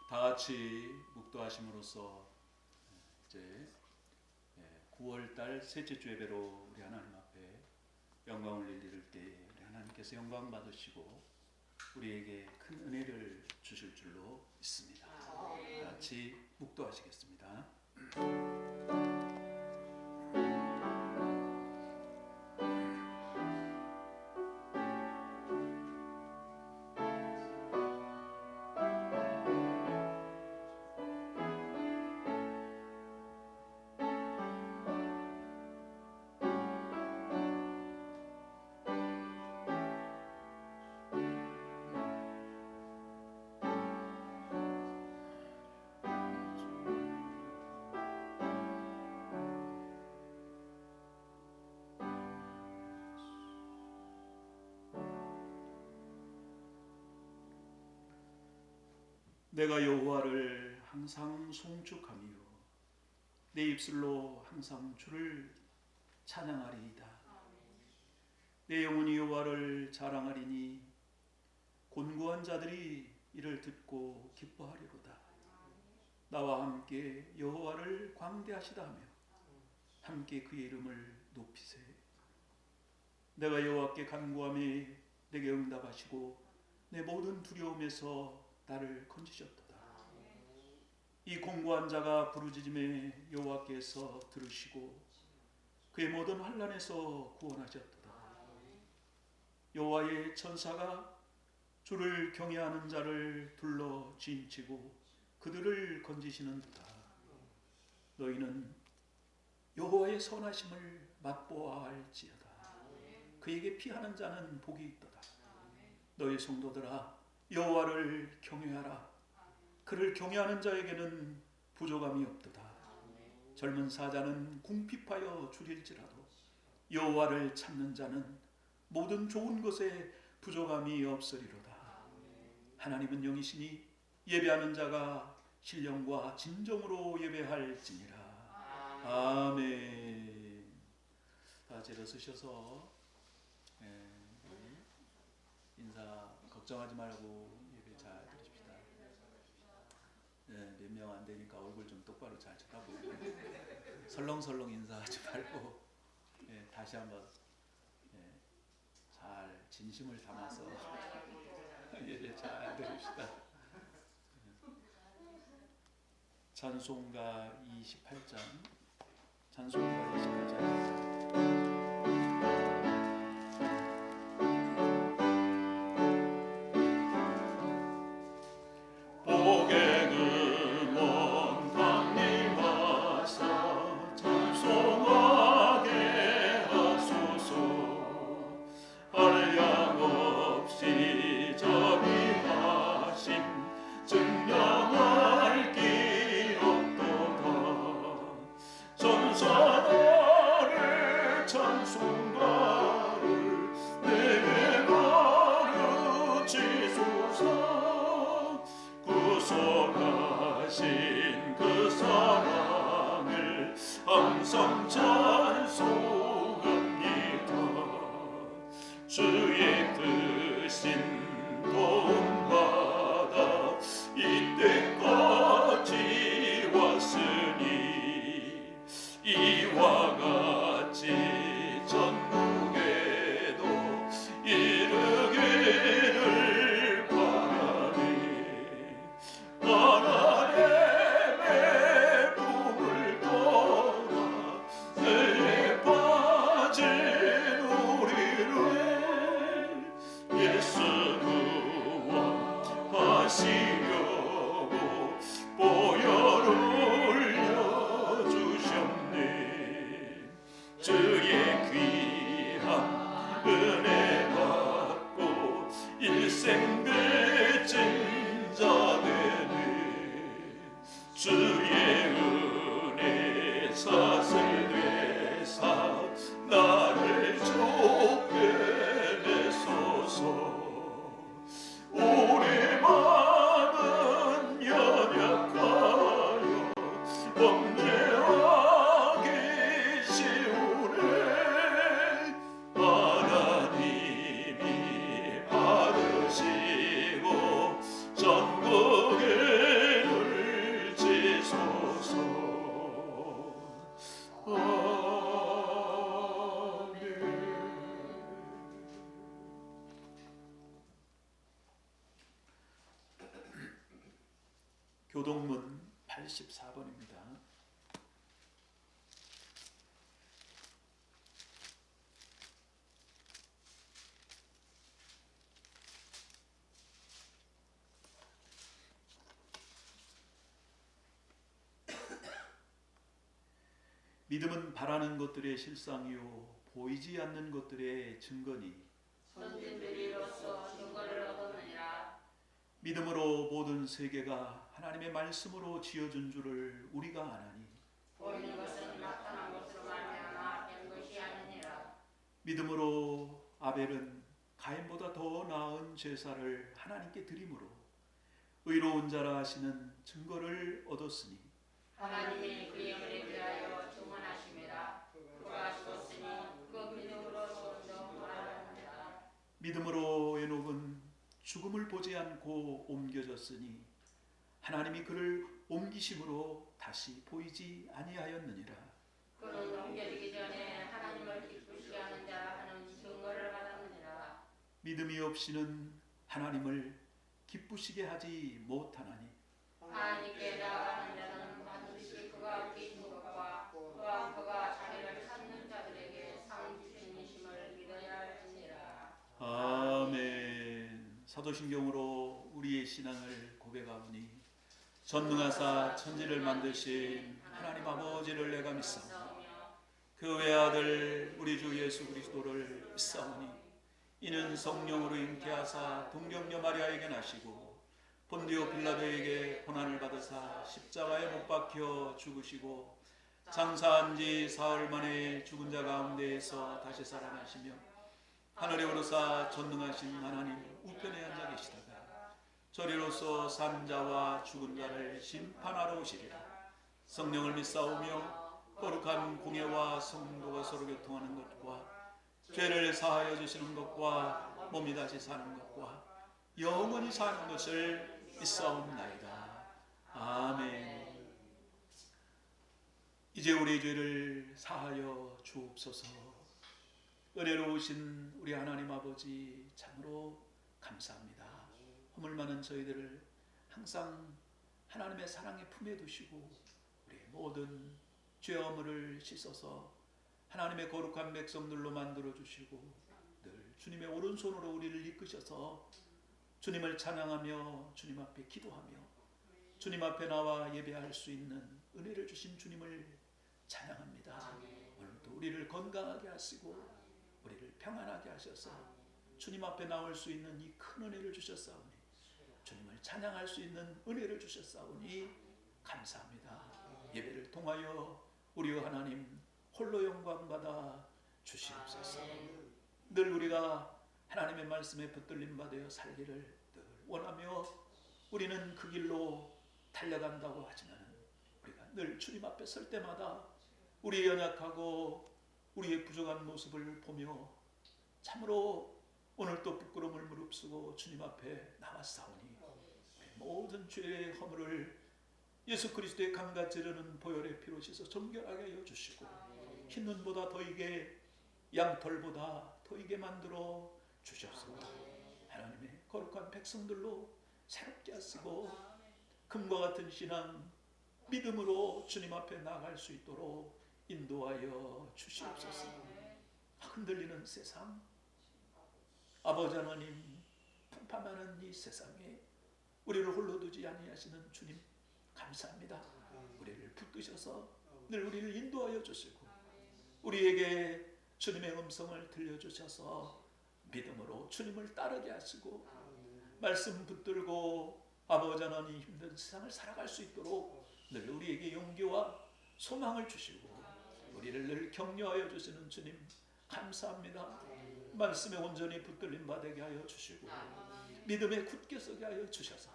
다 같이 묵도하심으로써 이제 9월달 셋째 주 예배로 우리 하나님 앞에 영광을 올릴 때 우리 하나님께서 영광 받으시고 우리에게 큰 은혜를 주실 줄로 믿습니다. 다 같이 묵도하시겠습니다. 내가 여호와를 항상 송축하며 내 입술로 항상 주를 찬양하리이다. 내 영혼이 여호와를 자랑하리니 곤고한 자들이 이를 듣고 기뻐하리로다. 나와 함께 여호와를 광대하시다 하며 함께 그의 이름을 높이세. 내가 여호와께 간구하며 내게 응답하시고 내 모든 두려움에서 나를 건지셨도다. 이 공고한 자가 부르짖음에 여호와께서 들으시고 그의 모든 환난에서 구원하셨도다. 여호와의 천사가 주를 경외하는 자를 둘러 진치고 그들을 건지시는도다. 너희는 여호와의 선하심을 맛보아할지어다. 그에게 피하는 자는 복이 있도다. 너희 성도들아, 여호와를 경외하라. 그를 경외하는 자에게는 부족함이 없도다. 젊은 사자는 궁핍하여 줄일지라도 여호와를 찾는 자는 모든 좋은 것에 부족함이 없으리로다. 하나님은 영이시니 예배하는 자가 신령과 진정으로 예배할지니라. 아멘. 다 같이 일어서셔서 인사 걱정하지 말고 예배 잘 드립시다. 몇 명 안 되니까 얼굴 좀 똑바로 잘 쳐다보고 설렁설렁 인사하지 말고 다시 한번 잘 진심을 담아서 예배 잘 드립시다. 찬송가 28장 찬송가 28장 주의 크신 도움받아 이때까지 왔으니 이와 같이 전국에도 이르기를 바라니 하나님의 품을 떠나 교동문 84번입니다. 믿음은 바라는 것들의 실상이요 보이지 않는 것들의 증거니 선진들이 이로써 증거를 얻었느니라. 믿음으로 모든 세계가 하나님의 말씀으로 지어준 줄을 우리가 아나니 보이는 것은 나타난 것으로 말미암아 된 것이 아니니라. 믿음으로 아벨은 가인보다 더 나은 제사를 하나님께 드림으로 의로운 자라 하시는 증거를 얻었으니 하나님이 그 영을 위하여 증언하심이라. 그가 죽었으니 그 믿음으로 소원도 말하느니라. 믿음으로 에녹은 죽음을 보지 않고 옮겨졌으니 하나님이 그를 옮기심으로 다시 보이지 아니하였느니라. 그는 옮겨지기 전에 하나님을 기쁘시게 하는 자라 하는 증거를 받았느니라. 믿음이 없이는 하나님을 기쁘시게 하지 못하나니 하나님께 나아가는 자는 반드시 그가 계신 것과 또한 그가 자기를 찾는 자들에게 상 주시니심을 믿어야 할지니라. 아멘. 사도신경으로 우리의 신앙을 고백하오니 전능하사 천지를 만드신 하나님 아버지를 내가 믿사오니 그 외아들 우리 주 예수 그리스도를 믿사오니 이는 성령으로 잉태하사 동정녀 마리아에게 나시고 본디오 빌라도에게 고난을 받으사 십자가에 못 박혀 죽으시고 장사한 지 사흘 만에 죽은 자 가운데에서 다시 살아나시며 하늘에 오르사 전능하신 하나님 우편에 앉아 계시다가 저리로서 산 자와 죽은 자를 심판하러 오시리라. 성령을 믿사오며 거룩한 공예와 성도가 서로 교통하는 것과 죄를 사하여 주시는 것과 몸이 다시 사는 것과 영원히 사는 것을 믿사옵나이다. 아멘. 이제 우리의 죄를 사하여 주옵소서. 은혜로우신 우리 하나님 아버지 참으로 감사합니다. 허물 많은 저희들을 항상 하나님의 사랑의 품에 두시고 우리의 모든 죄 허물을 씻어서 하나님의 거룩한 백성들로 만들어 주시고 늘 주님의 오른손으로 우리를 이끄셔서 주님을 찬양하며 주님 앞에 기도하며 주님 앞에 나와 예배할 수 있는 은혜를 주신 주님을 찬양합니다. 오늘도 우리를 건강하게 하시고 우리를 평안하게 하셔서 주님 앞에 나올 수 있는 이 큰 은혜를 주셨사오니 주님을 찬양할 수 있는 은혜를 주셨사오니 감사합니다. 예배를 통하여 우리 하나님 홀로 영광 받아 주시옵소서. 늘 우리가 하나님의 말씀에 붙들림 받아 살기를 늘 원하며 우리는 그 길로 달려간다고 하지만 우리가 늘 주님 앞에 설 때마다 우리의 연약하고 우리의 부족한 모습을 보며 참으로 오늘 또 부끄러움을 무릅쓰고 주님 앞에 나왔사오니 모든 죄의 허물을 예수 그리스도의 강같이 지르는 보혈의 피로 씻어 정결하게 하여 주시고 흰 눈보다 더이게 양털보다 더이게 만들어 주셨습니다. 하나님의 거룩한 백성들로 새롭게 하시고 금과 같은 신앙 믿음으로 주님 앞에 나아갈 수 있도록 인도하여 주시옵소서. 흔들리는 세상 아버지 하나님 풍파많은 이 세상에 우리를 홀로 두지 아니하시는 주님 감사합니다. 우리를 붙드셔서 늘 우리를 인도하여 주시고 우리에게 주님의 음성을 들려주셔서 믿음으로 주님을 따르게 하시고 말씀 붙들고 아버지 하나님 힘든 세상을 살아갈 수 있도록 늘 우리에게 용기와 소망을 주시고 우리를 늘 격려하여 주시는 주님 감사합니다. 말씀에 온전히 붙들림 받게 하여 주시고 믿음에 굳게 서게 하여 주셔서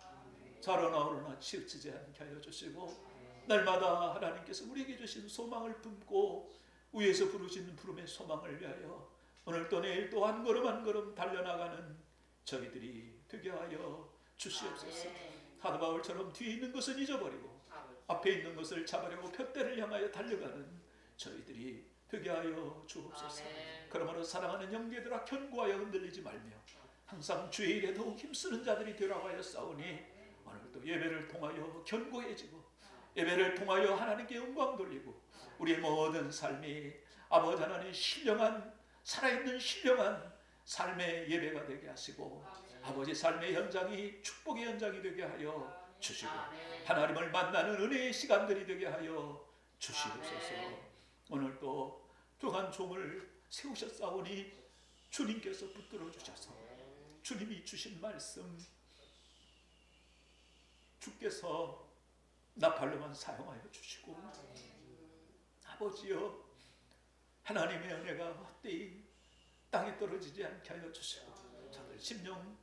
자라나 오르나 치우치지 않게 하여 주시고 날마다 하나님께서 우리에게 주신 소망을 품고 위에서 부르시는 부름의 소망을 위하여 오늘 또 내일 또 한 걸음 한 걸음 달려나가는 저희들이 되게 하여 주시옵소서. 사도 바울처럼 뒤에 있는 것은 잊어버리고 앞에 있는 것을 잡으려고 푯대를 향하여 달려가는 저희들이 되게 하여 주옵소서. 그러므로 사랑하는 형제들아 견고하여 흔들리지 말며 항상 주의 일에 더욱 힘쓰는 자들이 되라고 하여 싸우니 오늘 오늘도 예배를 통하여 견고해지고 예배를 통하여 하나님께 영광 돌리고 우리의 모든 삶이 아버지 하나님 신령한 살아있는 신령한 삶의 예배가 되게 하시고 아버지 삶의 현장이 축복의 현장이 되게 하여 주시고 하나님을 만나는 은혜의 시간들이 되게 하여 주시옵소서. 오늘도 또한 종을 세우셨사오니 주님께서 붙들어 주셔서 주님이 주신 말씀 주께서 나팔로만 사용하여 주시고 아버지여 하나님의 은혜가 헛되이 땅에 떨어지지 않게 하여 주시고 저들 심령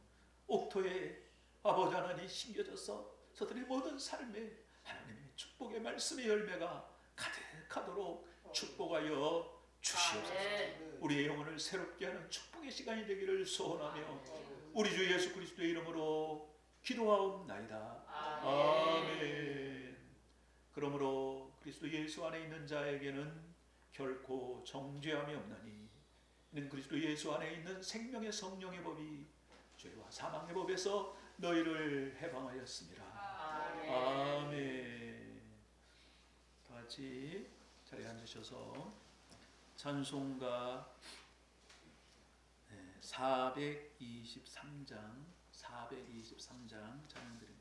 옥토에 아버지 하나님 심겨져서 저들의 모든 삶에 하나님의 축복의 말씀의 열매가 가득하도록 축복하여 주시옵소서. 우리의 영혼을 새롭게 하는 축복의 시간이 되기를 소원하며 우리 주 예수 그리스도의 이름으로 기도하옵나이다. 아멘. 그러므로 그리스도 예수 안에 있는 자에게는 결코 정죄함이 없나니 이는 그리스도 예수 안에 있는 생명의 성령의 법이 죄와 사망의 법에서 너희를 해방하였습니다. 아멘. 다 같이 자리에 앉으셔서 찬송가 423장 찬양 드립니다.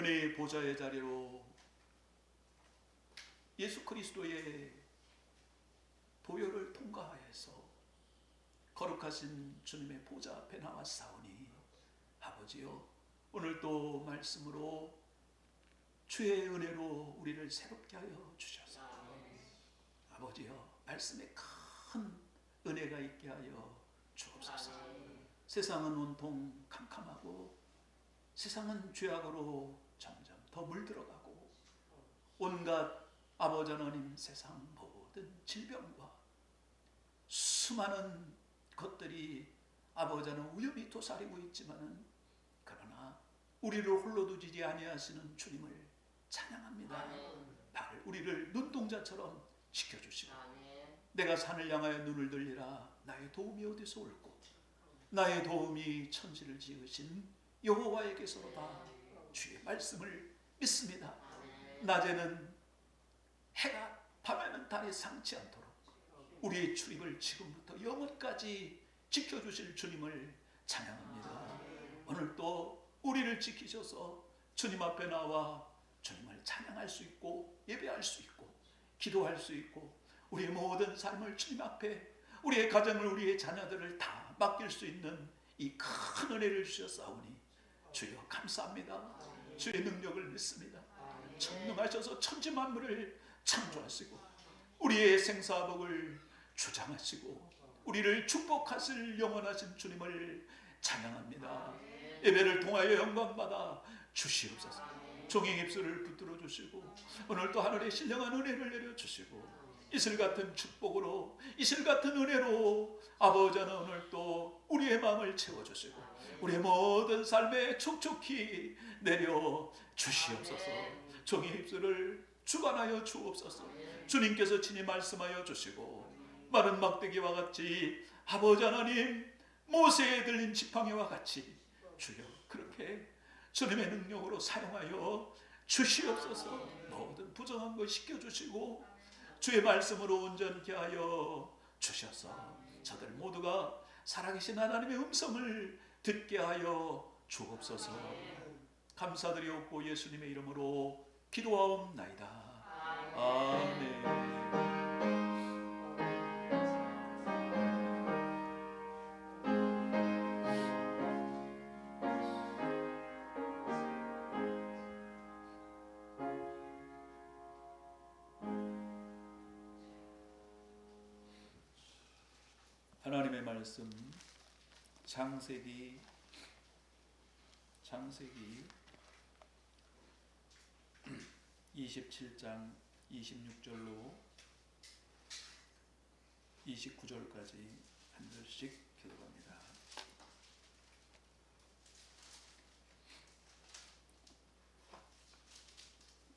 은혜의 보좌의 자리로 예수 그리스도의 보혈을 통과하여서 거룩하신 주님의 보좌 앞에 나왔사오니 아버지여, 오늘도 말씀으로 주의 은혜로 우리를 새롭게 하여 주셔서 아버지여, 말씀에 큰 은혜가 있게 하여 주옵소서. 세상은 온통 캄캄하고 세상은 죄악으로 점점 더 물들어가고 온갖 아버지 하나님, 세상 모든 질병과 수많은 것들이 아버지 하나님 위험이 도사리고 있지만은, 그러나 우리를 홀로 두지 아니하시는 주님을 찬양합니다. 발 우리를 눈동자처럼 지켜주시고 내가 산을 향하여 눈을 들리라. 나의 도움이 어디서 올꼬? 나의 도움이 천지를 지으신 여호와에게서로다. 주의 말씀을 믿습니다. 낮에는 해가, 밤에는 달이 상치 않도록 우리의 출입을 지금부터 영원까지 지켜주실 주님을 찬양합니다. 오늘 또 우리를 지키셔서 주님 앞에 나와 주님을 찬양할 수 있고 예배할 수 있고 기도할 수 있고 우리의 모든 삶을 주님 앞에, 우리의 가정을, 우리의 자녀들을 다 맡길 수 있는 이 큰 은혜를 주셨사오니 주여 감사합니다. 주의 능력을 믿습니다. 전능하셔서 천지 만물을 창조하시고 우리의 생사복을 주장하시고 우리를 축복하실 영원하신 주님을 찬양합니다. 예배를 통하여 영광받아 주시옵소서. 종의 입술을 붙들어 주시고 오늘도 하늘의 신령한 은혜를 내려주시고 이슬 같은 축복으로, 이슬 같은 은혜로 아버지는 오늘 또 우리의 마음을 채워주시고 우리의 모든 삶에 촉촉히 내려 주시옵소서. 종의 입술을 주관하여 주옵소서. 주님께서 친히 말씀하여 주시고 마른 막대기와 같이 아버지 하나님, 모세에 들린 지팡이와 같이 주여 그렇게 주님의 능력으로 사용하여 주시옵소서. 모든 부정한 것 씻겨주시고 주의 말씀으로 온전케 하여 주셔서 저들 모두가 살아계신 하나님의 음성을 듣게 하여 주옵소서. 감사드리옵고 예수님의 이름으로 기도하옵나이다. 아멘. 하나님의 말씀 창세기 27장 26절로 29절까지 한 절씩 기도합니다.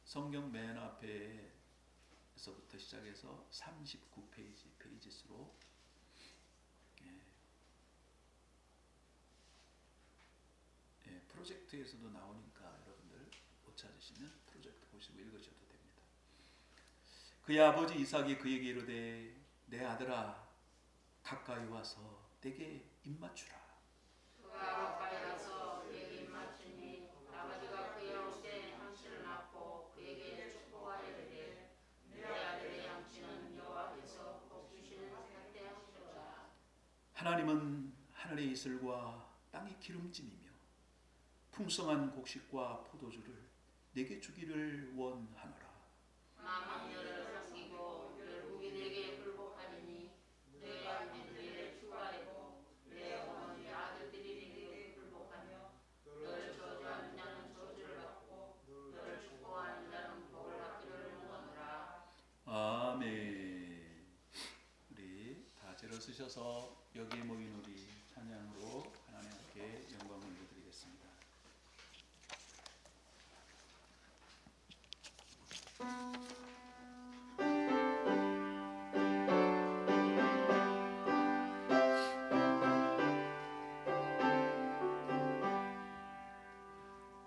성경 맨 앞에서부터 시작해서 39페이지 수로 프로젝트에서도 나오니까 여러분들 못 찾으시면 프로젝트 보시고 읽으셔도 됩니다. 그의 아버지 이삭이 그에게 이르되 내 아들아 가까이 와서 내게 입맞추라. 그가 가까이 와서 그에게 입맞추니 아버지가 그의 옷에 양치를 낳고 그에게 축복하여 이르되 내 아들의 양치는 여호와께서 복 주시는 할대 양치로다. 하나님은 하늘의 이슬과 땅의 기름짐이며 풍성한 곡식과 포도주를 내게 주기를 원하노라. 만민을 섬기고 열국이 내게 굴복하리니 내가 너희를 추구하리고 내 어머니 아들들이 내게 굴복하며 너를 저주하는 자는 저주를 받고 너를 축복하는 자는 복을 받기를 원하노라. 아멘. 우리 다 제로 쓰셔서 여기에 모인 우리 찬양으로 하나님께 영광을 올려드리겠습니다.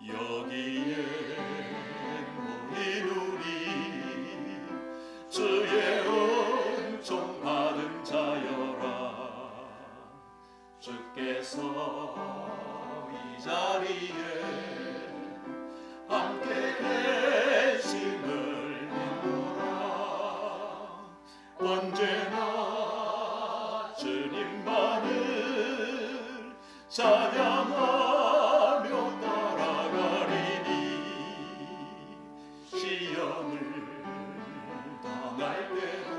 여기에 모인 우리 주의 은총 받은 자여라. 주께서 이 자리에 함께 계심을 믿노라. 언제나 주님만을 찬양하며 따라가리니 시험을 당할 때도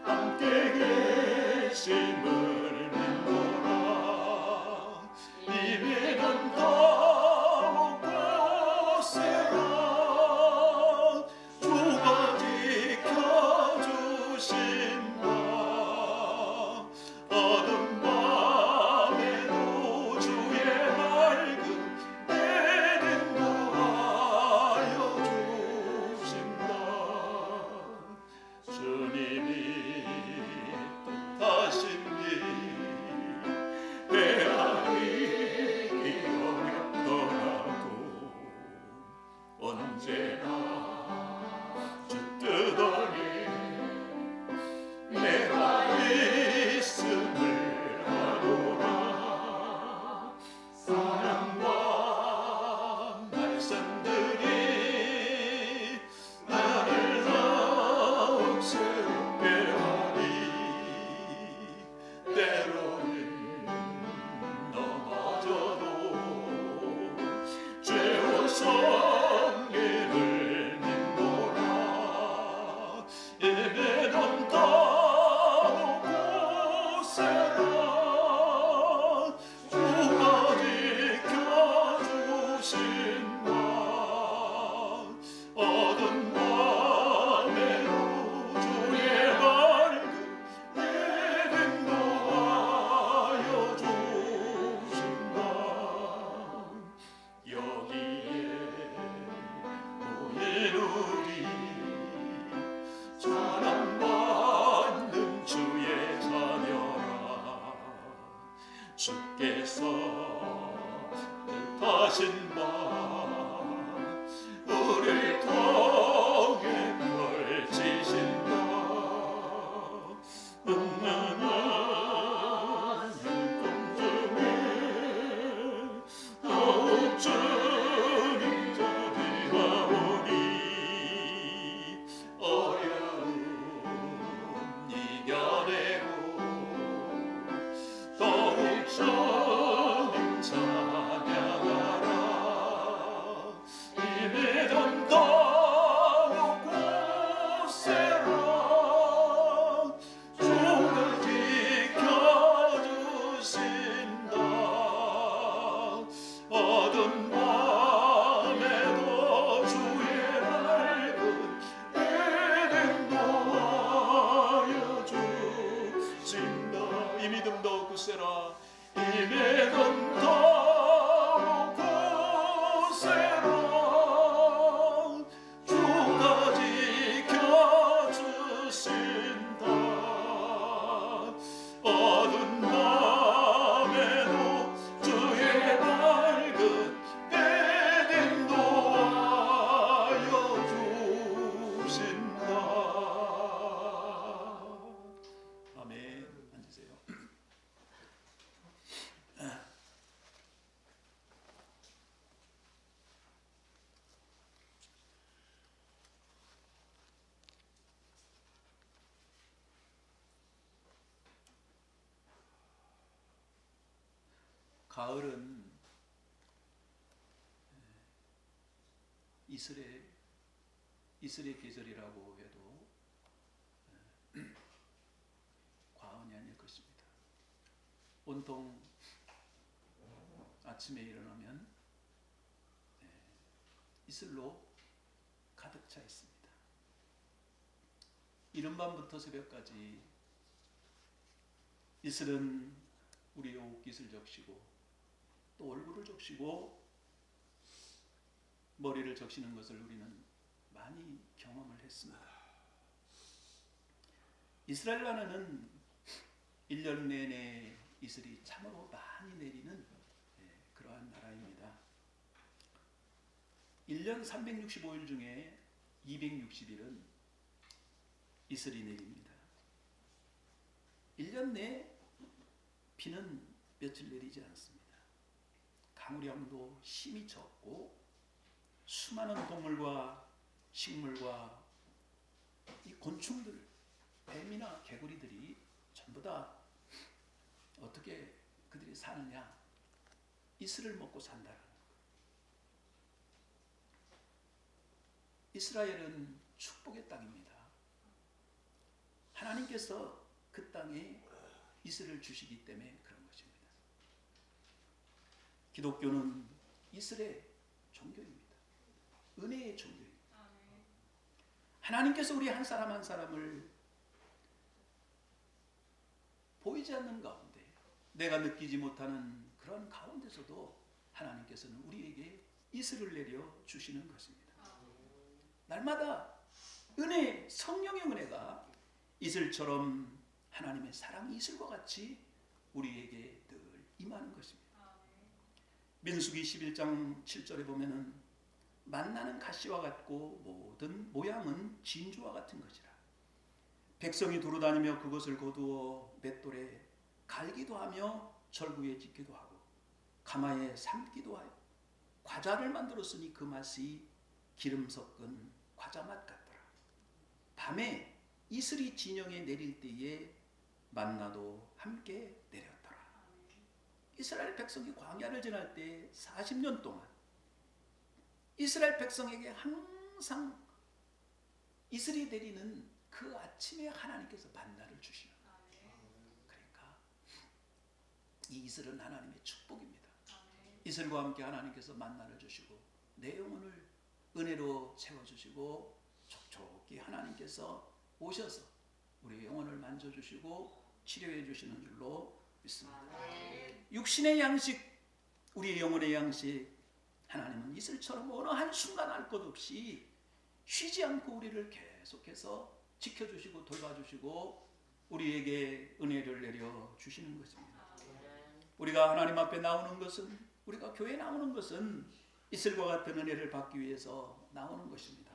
함께 계심을 믿노라. 이미 넘다고 세라 주가 지켜주신다. 어둠 밤에도 주의 맑은 에덴도 하여 주신다. 주님이 뜻하신 일 헤아리기 어렵더라도 언제나 주 뜻 아래 내가 있음을 하노라. 사랑과 말씀들이 나를 더욱 새롭게 하리. 때로는 넘어져도 죄와 성례를 믿노라. 예배 넘다고 세라 주가 지켜주신다. 어둠 밤에도 주의 맑은 에덴도 하여 주신다. 여기에 모인 우리 사랑받는 주의 자녀라. 주께서 뜻하신 바 우리를 통해 펼치신다. 은은한 행동 중에 더욱 주님 자비하오니 어려움 이겨내고 더욱 주님 찬양하라. 이미 넘다고 세라 주가 지켜주신다. 어둠 밤에도 주의 맑은 에덴도 하여 주신다. 이 믿음도 굳세라. 이 믿음도 굳세라 주가 지켜주신다. 어두운 밤에도 주의 맑은 에덴도 하여 주신다. 아멘. 앉으세요. 가을은 이슬의 계절이라고 해도 과언이 아닐 것입니다. 온통 아침에 일어나면 이슬로 가득 차 있습니다. 이른 밤부터 새벽까지 이슬은 우리의 옷깃을 적시고 또 얼굴을 적시고 머리를 적시는 것을 우리는 많이 경험을 했습니다. 이스라엘 나라는 1년 내내 이슬이 참으로 많이 내리는 그러한 나라입니다. 1년 365일 중에 260일은 이슬이 내립니다. 1년 내 비는 며칠 내리지 않습니다. 강우량도 심히 적고 수많은 동물과 식물과 이 곤충들, 뱀이나 개구리들이 전부 다 어떻게 사느냐? 이슬을 먹고 산다라는 거예요. 이스라엘은 축복의 땅입니다. 하나님께서 그 땅에 이슬을 주시기 때문에 그런 것입니다. 기독교는 이슬의 종교입니다. 은혜의 종교입니다. 하나님께서 우리 한 사람 한 사람을 보이지 않는 가운데, 내가 느끼지 못하는 그런 가운데서도 하나님께서는 우리에게 이슬을 내려 주시는 것입니다. 날마다 은혜, 성령의 은혜가 이슬처럼 하나님의 사랑이 이슬과 같이 우리에게 늘 임하는 것입니다. 민수기 11장 7절에 보면은 만나는 가시와 같고 모든 모양은 진주와 같은 것이라. 백성이 두루다니며 그것을 거두어 맷돌에 갈기도 하며 절구에 짓기도 하고 가마에 삶기도 하여 과자를 만들었으니 그 맛이 기름 섞은 과자 맛 같더라. 밤에 이슬이 진영에 내릴 때에 만나도 함께 내렸더라. 이스라엘 백성이 광야를 지날 때 40년 동안 이스라엘 백성에게 항상 이슬이 내리는 그 아침에 하나님께서 만나를 주시는 거예요. 그러니까 이 이슬은 하나님의 축복입니다. 이슬과 함께 하나님께서 만나를 주시고 내 영혼을 은혜로 채워주시고 촉촉히 하나님께서 오셔서 우리 영혼을 만져주시고 치료해 주시는 줄로 믿습니다. 육신의 양식, 우리의 영혼의 양식, 하나님은 이슬처럼 어느 한순간 알 것 없이 쉬지 않고 우리를 계속해서 지켜주시고 돌봐주시고 우리에게 은혜를 내려 주시는 것입니다. 우리가 하나님 앞에 나오는 것은, 우리가 교회에 나오는 것은 이슬과 같은 은혜를 받기 위해서 나오는 것입니다.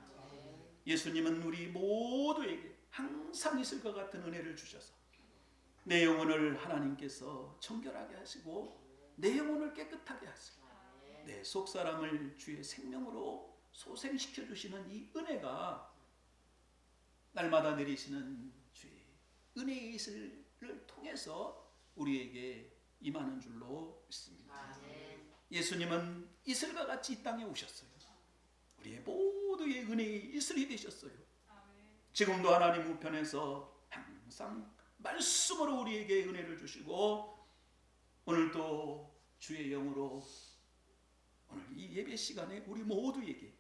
예수님은 우리 모두에게 항상 이슬과 같은 은혜를 주셔서 내 영혼을 하나님께서 정결하게 하시고 내 영혼을 깨끗하게 하시고 내 속사람을 주의 생명으로 소생시켜 주시는 이 은혜가 날마다 내리시는 주의 은혜의 이슬을 통해서 우리에게 임하는 줄로 믿습니다. 예수님은 이슬과 같이 이 땅에 오셨어요. 우리의 모두의 은혜의 이슬이 되셨어요. 지금도 하나님 우편에서 항상 말씀으로 우리에게 은혜를 주시고 오늘도 주의 영으로 오늘 이 예배 시간에 우리 모두에게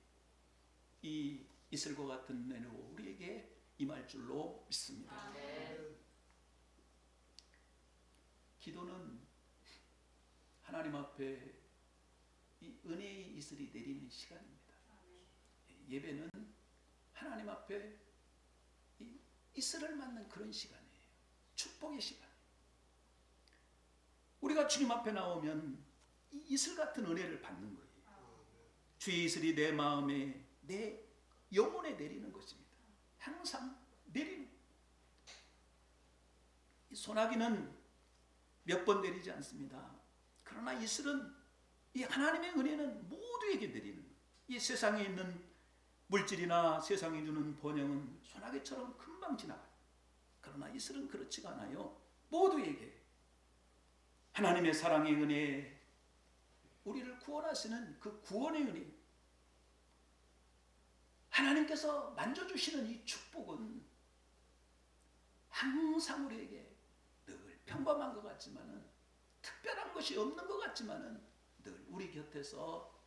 이 이슬과 같은 은혜로 우리에게 임할 줄로 믿습니다. 기도는 하나님 앞에 이 은혜의 이슬이 내리는 시간입니다. 예배는 하나님 앞에 이 이슬을 맞는 그런 시간이에요. 축복의 시간. 우리가 주님 앞에 나오면 이 이슬 같은 은혜를 받는 거예요. 주의 이슬이 내 마음에, 내 영혼에 내리는 것입니다. 항상 내리는. 이 소나기는 몇 번 내리지 않습니다. 그러나 이슬은, 이 하나님의 은혜는 모두에게 내리는 거예요. 이 세상에 있는 물질이나 세상이 주는 번영은 소나기처럼 금방 지나가요. 그러나 이슬은 그렇지가 않아요. 모두에게 하나님의 사랑의 은혜, 우리를 구원하시는 그 구원의 은혜, 하나님께서 만져주시는 이 축복은 항상 우리에게 늘 평범한 것 같지만은, 특별한 것이 없는 것 같지만은 늘 우리 곁에서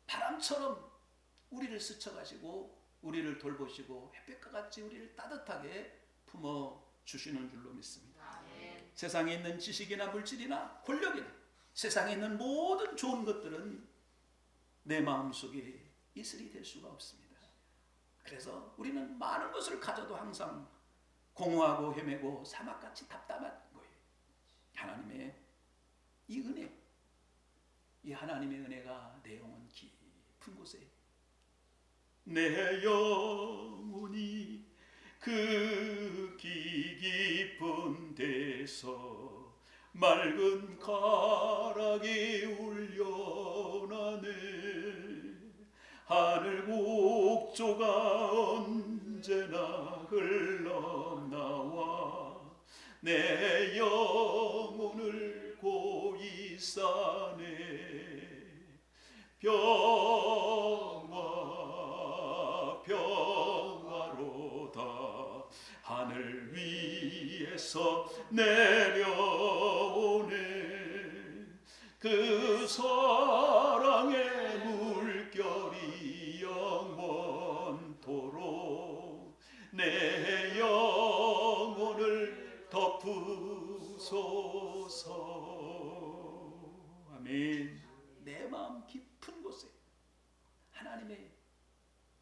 바람처럼 우리를 스쳐가시고 우리를 돌보시고 햇볕과 같이 우리를 따뜻하게 품어 주시는 줄로 믿습니다. 세상에 있는 지식이나 물질이나 권력이나 세상에 있는 모든 좋은 것들은 내 마음속에 이슬이 될 수가 없습니다. 그래서 우리는 많은 것을 가져도 항상 공허하고 헤매고 사막같이 답답한 거예요. 하나님의 이 은혜, 이 하나님의 은혜가 내 영혼 깊은 곳에, 내 영혼이 그 깊은 데서 맑은 가락이 울려나네. 하늘 곡조가 언제나 흘러나와 내 영혼을 산에 평화로다 하늘 위에서 내려오네 그 사랑의 물결이 영원토록 내 영혼을 덮으소서. 아멘. 내 마음 깊은 곳에 하나님의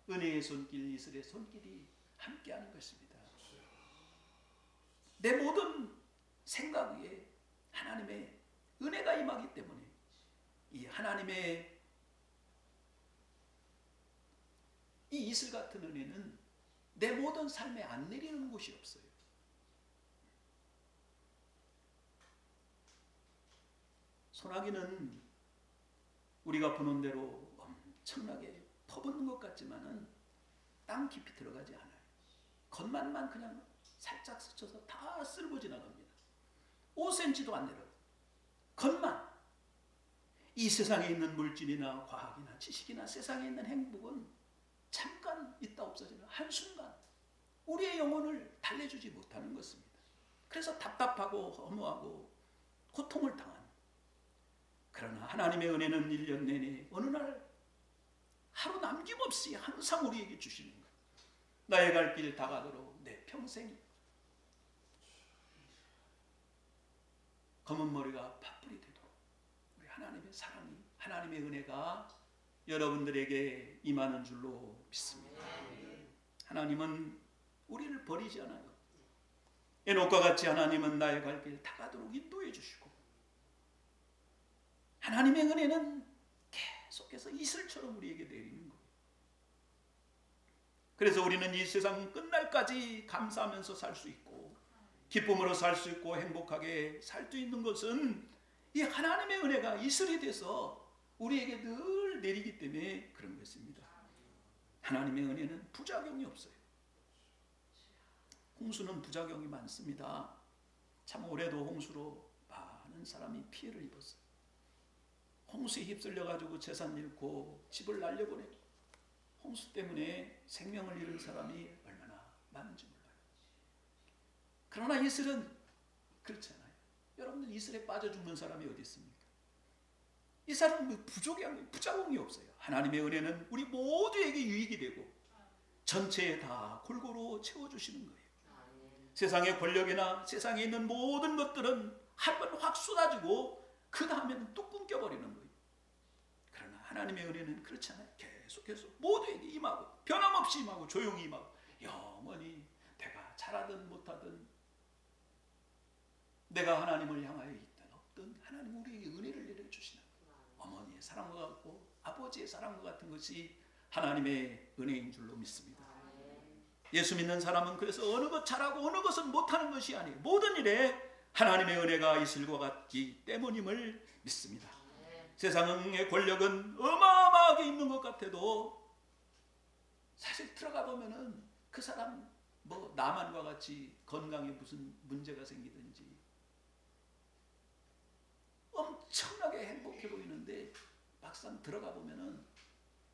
은혜의 손길, 이슬의 손길이 함께하는 것입니다. 내 모든 생각 위에 하나님의 은혜가 임하기 때문에 이 하나님의 이 이슬 같은 은혜는 내 모든 삶에 안 내리는 곳이 없어요. 소나기는 우리가 보는 대로 엄청나게 퍼붓는 것 같지만은 땅 깊이 들어가지 않아요. 겉만만 그냥 살짝 스쳐서 다 쓸고 지나갑니다. 5cm도 안 내려요. 겉만. 이 세상에 있는 물질이나 과학이나 지식이나 세상에 있는 행복은 잠깐 있다 없어지는 한순간 우리의 영혼을 달래주지 못하는 것입니다. 그래서 답답하고 허무하고 고통을 당하는. 그러나 하나님의 은혜는 1년 내내 어느 날 하루 남김없이 항상 우리에게 주시는 거예요. 나의 갈 길 다 가도록 내 평생 검은 머리가 팥불이 되도록 우리 하나님의 사랑이 하나님의 은혜가 여러분들에게 임하는 줄로 믿습니다. 하나님은 우리를 버리지 않아요. 에녹과 같이 하나님은 나의 갈 길 다 가도록 인도해 주시고 하나님의 은혜는 계속해서 이슬처럼 우리에게 내리는 거예요. 그래서 우리는 이 세상 끝날까지 감사하면서 살 수 있고 기쁨으로 살 수 있고 행복하게 살 수 있는 것은 이 하나님의 은혜가 이슬이 돼서 우리에게 늘 내리기 때문에 그런 것입니다. 하나님의 은혜는 부작용이 없어요. 홍수는 부작용이 많습니다. 참 올해도 홍수로 많은 사람이 피해를 입었어요. 홍수에 휩쓸려가지고 재산 잃고 집을 날려보내고 홍수 때문에 생명을 잃은 사람이 얼마나 많은지 몰라요. 그러나 이슬은 그렇지 않아요. 여러분들 이슬에 빠져 죽는 사람이 어디 있습니까? 이 사람은 부작용이 없어요. 하나님의 은혜는 우리 모두에게 유익이 되고 전체에 다 골고루 채워주시는 거예요. 세상의 권력이나 세상에 있는 모든 것들은 한 번 확 쏟아지고 그 다음에는 뚝 끊겨버리는 거예요. 그러나 하나님의 은혜는 그렇지 않아요. 계속해서 모두에게 임하고 변함없이 임하고 조용히 임하고 영원히 내가 잘하든 못하든 내가 하나님을 향하여 있든 없든 하나님 우리에게 은혜를 내려주시는 어머니의 사랑과 같고 아버지의 사랑과 같은 것이 하나님의 은혜인 줄로 믿습니다. 예수 믿는 사람은 그래서 어느 것 잘하고 어느 것은 못하는 것이 아니에요. 모든 일에 하나님의 은혜가 이슬과 같기 때문임을 믿습니다. 세상의 권력은 어마어마하게 있는 것 같아도 사실 들어가 보면은 그 사람 뭐 나만과 같이 건강에 무슨 문제가 생기든지 엄청나게 행복해 보이는데 막상 들어가 보면은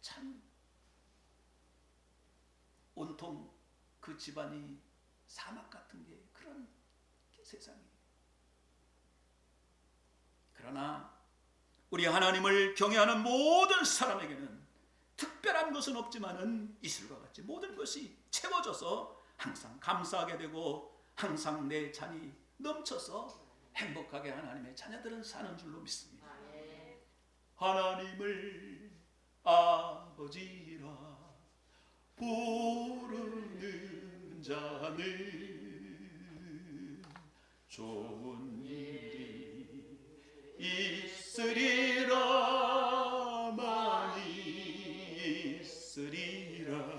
참 온통 그 집안이 사막 같은 게 그런 세상이에요. 그러나 우리 하나님을 경외하는 모든 사람에게는 특별한 것은 없지만은 이슬과 같이 모든 것이 채워져서 항상 감사하게 되고 항상 내 잔이 넘쳐서 행복하게 하나님의 자녀들은 사는 줄로 믿습니다. 하나님을 아버지라 부르는 자는 좋은 일이 있으리라 많이 있으리라.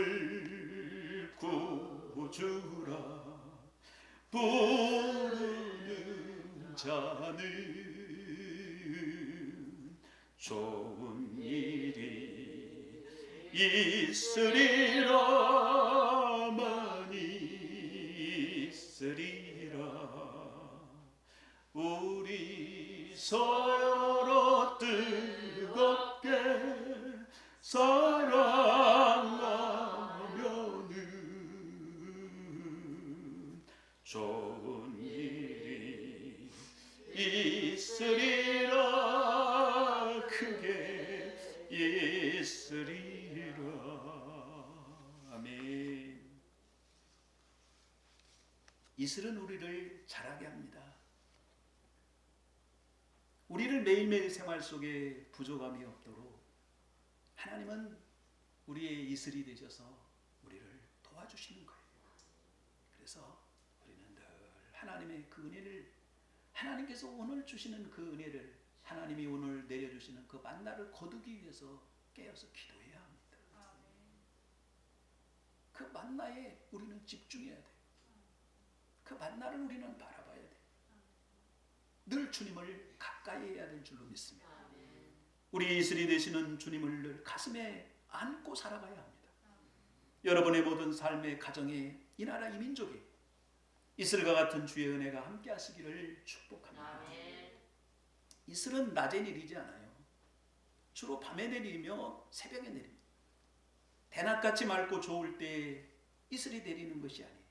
예수님을 구주라 부르는 자는 좋은 일이 있으리라 많이 있으리라. 서로 뜨겁게 사랑하면은 좋은 일이 있으리라. 크게 있으리라. 아멘. 이슬은 우리를 자라게 합니다. 우리를 매일매일 생활 속에 부족함이 없도록 하나님은 우리의 이슬이 되셔서 우리를 도와주시는 거예요. 그래서 우리는 늘 하나님의 그 은혜를, 하나님께서 오늘 주시는 그 은혜를, 하나님이 오늘 내려주시는 그 만나를 거두기 위해서 깨어서 기도해야 합니다. 그 만나에 우리는 집중해야 돼요. 그 만나를 우리는 바라봐야 돼요. 늘 주님을 가까이 해야 될 줄로 믿습니다. 우리 이슬이 되시는 주님을 늘 가슴에 안고 살아가야 합니다. 여러분의 모든 삶의 가정에, 이 나라 이 민족에 이슬과 같은 주의 은혜가 함께 하시기를 축복합니다. 이슬은 낮에 내리지 않아요. 주로 밤에 내리며 새벽에 내립니다. 대낮같이 맑고 좋을 때 이슬이 내리는 것이 아니에요.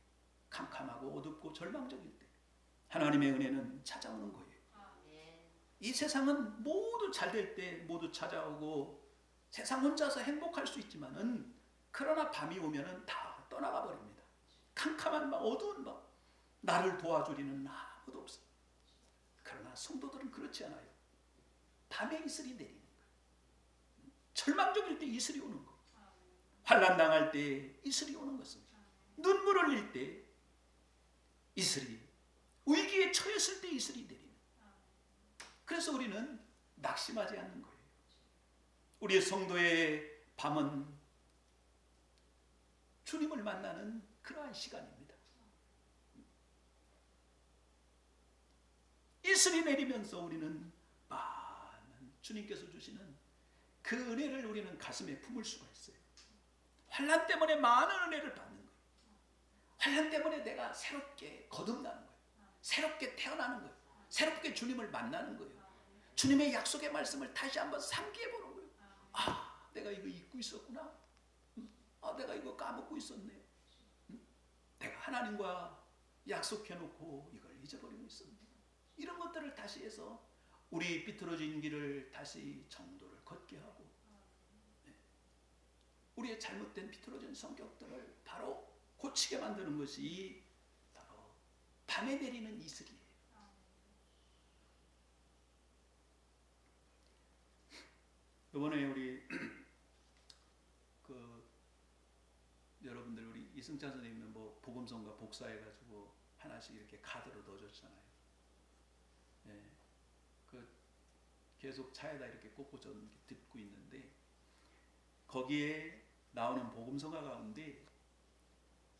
캄캄하고 어둡고 절망적일 때 하나님의 은혜는 찾아오는 거예요. 이 세상은 모두 잘 될 때 모두 찾아오고 세상 혼자서 행복할 수 있지만은, 그러나 밤이 오면은 다 떠나가 버립니다. 캄캄한 밤, 어두운 밤, 나를 도와주리는 아무도 없어요. 그러나 성도들은 그렇지 않아요. 밤에 이슬이 내리는 거예요. 절망적일 때 이슬이 오는 거예요. 환난 당할 때 이슬이 오는 것입니다. 눈물 흘릴 때 이슬이, 위기에 처했을 때 이슬이 내리는. 그래서 우리는 낙심하지 않는 거예요. 우리의 성도의 밤은 주님을 만나는 그러한 시간입니다. 이슬이 내리면서 우리는 많은 주님께서 주시는 그 은혜를 우리는 가슴에 품을 수가 있어요. 환난 때문에 많은 은혜를 받는 거예요. 환난 때문에 내가 새롭게 거듭나는 거예요. 새롭게 태어나는 거예요. 새롭게 주님을 만나는 거예요. 주님의 약속의 말씀을 다시 한번 상기해 보는 거예요. 아, 내가 이거 잊고 있었구나. 아, 내가 이거 까먹고 있었네. 내가 하나님과 약속해 놓고 이걸 잊어버리고 있었네. 이런 것들을 다시 해서 우리 삐뚤어진 길을 다시 정도를 걷게 하고, 우리의 잘못된 비뚤어진 성격들을 바로 고치게 만드는 것이 바로 밤에 내리는 이슬이에요. 이번에 우리 여러분들 우리 이승찬 선생님은 뭐 복음성가 복사해가지고 하나씩 이렇게 카드로 넣어줬잖아요. 예, 계속 차에다 이렇게 꽂고 저는 듣고 있는데, 거기에 나오는 복음성가 가운데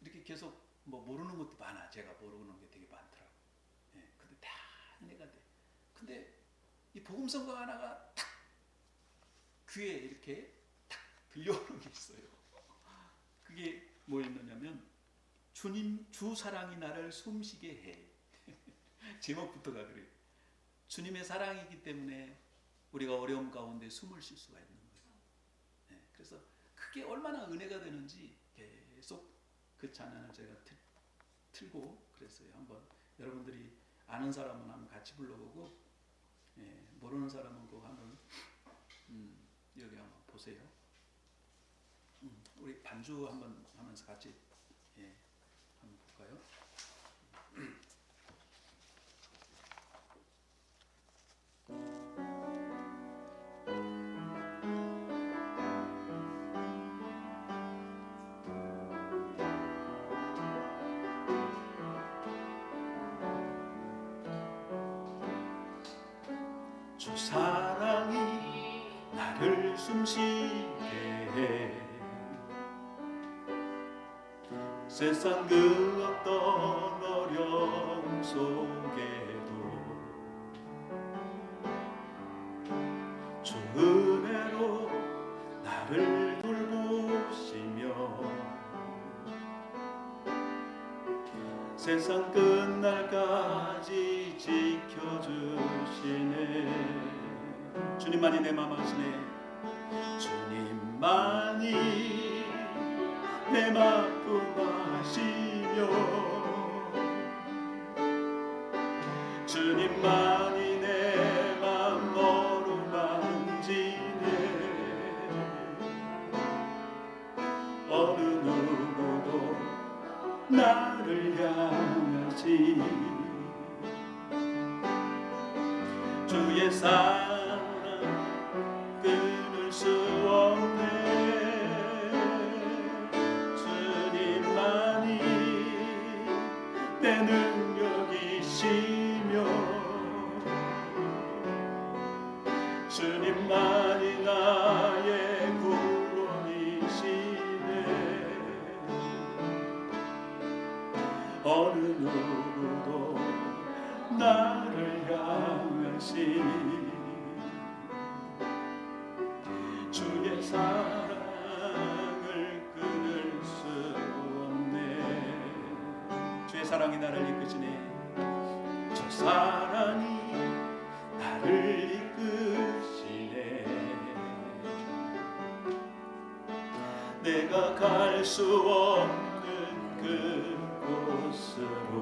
이렇게 계속 뭐 모르는 것도 많아. 제가 모르는 게 되게 많더라고. 예, 근데 다 이해가 돼. 근데 이 복음성가 하나가 탁 귀에 이렇게 탁 들려오는 게 있어요. 그게 뭐였느냐면, 주님 주 사랑이 나를 숨쉬게 해. 제목부터가 그래요. 주님의 사랑이기 때문에 우리가 어려움 가운데 숨을 쉴 수가 있는 거예요. 네, 그래서 그게 얼마나 은혜가 되는지 계속 그 찬양을 제가 틀고 그랬어요. 한번 여러분들이 아는 사람은 한번 같이 불러보고, 모르는 사람은 꼭 한번 여기 한번 보세요. 우리 반주 한번 하면서 같이 한번 볼까요? 주 사랑이 나를 숨쉬게 해. 세상 그 어떤 어려움 속에도 주 은혜로 나를 돌보시며 세상 끝날까지 지켜주시네. 주님만이 내 맘 아시네. 주님만이 내 아픔 아시며 주님만이 내 맘 어루만지네. 어느 누구도 나를 향하지 주의 사랑 끊을 수 없네. 주님만이 내 능력이시며 주님만이 나의 구원이시네. 어느 누구도 나를 향하시 주의 사랑을 끊을 수 없네. 주의 사랑이 나를 이끄시네. 저 사랑이 나를 이끄시네. 내가 갈 수 없는 그곳으로